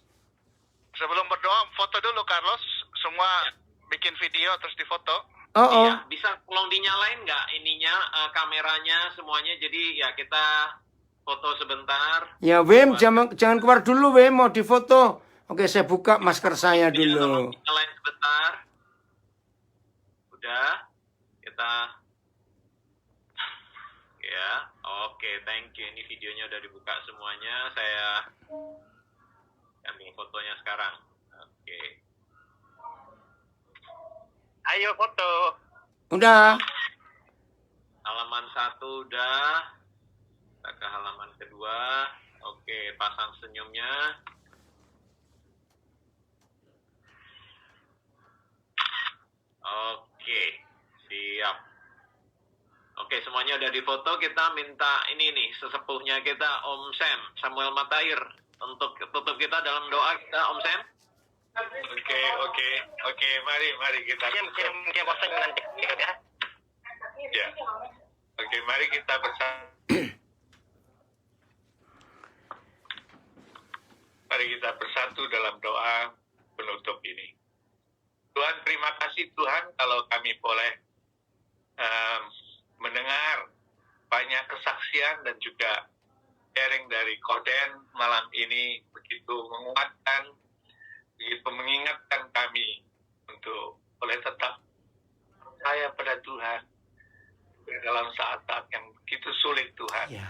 Speaker 3: Sebelum berdoa, foto dulu Carlos. Semua bikin video terus difoto.
Speaker 1: Oh.
Speaker 2: Iya, bisa tolong dinyalain nggak ininya, kameranya semuanya. Jadi ya kita foto sebentar.
Speaker 1: Ya, Wim, jangan keluar dulu, Wim. Mau difoto. Oke, saya buka masker saya
Speaker 2: Iya, tolong
Speaker 1: dulu.
Speaker 2: dinyalain sebentar. Udah, kita... Ya, oke, thank you. Ini videonya udah dibuka semuanya. Saya ambil fotonya sekarang. Oke.
Speaker 4: Ayo foto.
Speaker 1: Udah.
Speaker 2: Halaman 1 udah. Kita ke halaman kedua. Oke, pasang senyumnya. Oke, siap. Oke, semuanya udah difoto. Kita minta ini nih, sesepuhnya kita, Om Sam, Samuel Matair, untuk tutup kita dalam doa kita, Om Sam.
Speaker 3: Oke, mari kita
Speaker 4: Kirim WhatsApp nanti ya.
Speaker 3: Ya. Oke, mari kita bersama. Mari kita bersatu dalam doa penutup ini. Tuhan, terima kasih Tuhan kalau kami boleh mendengar banyak kesaksian dan juga sharing dari Koden malam ini begitu menguatkan, begitu mengingatkan kami untuk boleh tetap percaya pada Tuhan dalam saat-saat yang begitu sulit Tuhan.
Speaker 1: Ya.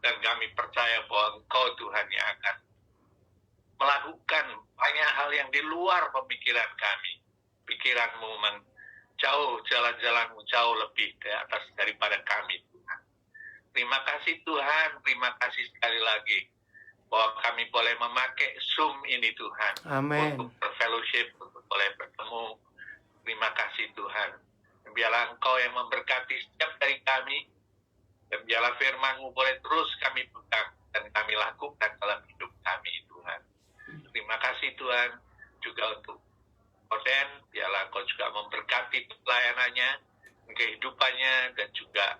Speaker 3: Dan kami percaya bahwa Engkau Tuhan yang akan melakukan banyak hal yang di luar pemikiran kami. Pikiran-Mu jauh, jalan-jalan-Mu jauh lebih di atas daripada kami Tuhan. Terima kasih Tuhan, terima kasih sekali lagi bahwa kami boleh memakai Zoom ini Tuhan.
Speaker 1: Amin.
Speaker 3: Untuk berfellowship, untuk boleh bertemu. Terima kasih Tuhan. Biarlah Engkau yang memberkati setiap dari kami. Dan biarlah firman-Mu boleh terus kami pegang dan kami lakukan dalam hidup kami Tuhan. Terima kasih Tuhan juga untuk Koden. Biarlah Engkau juga memberkati pelayanannya, kehidupannya dan juga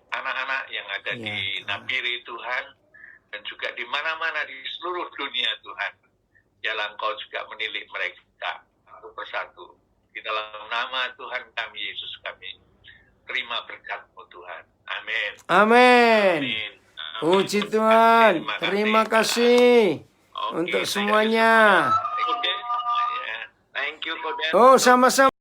Speaker 3: anak-anak yang ada di Nabiri Tuhan. Dan juga di mana-mana di seluruh dunia Tuhan. Biarlah Engkau juga menilik mereka satu persatu. Di dalam nama Tuhan kami, Yesus kami, terima berkat-Mu Tuhan. Amin.
Speaker 1: Amin.
Speaker 3: Amin.
Speaker 1: Puji Tuhan. Terima kasih
Speaker 2: Oke,
Speaker 1: untuk
Speaker 2: thank you
Speaker 1: semuanya.
Speaker 2: Koden. Thank you Koden.
Speaker 1: Oh, sama-sama.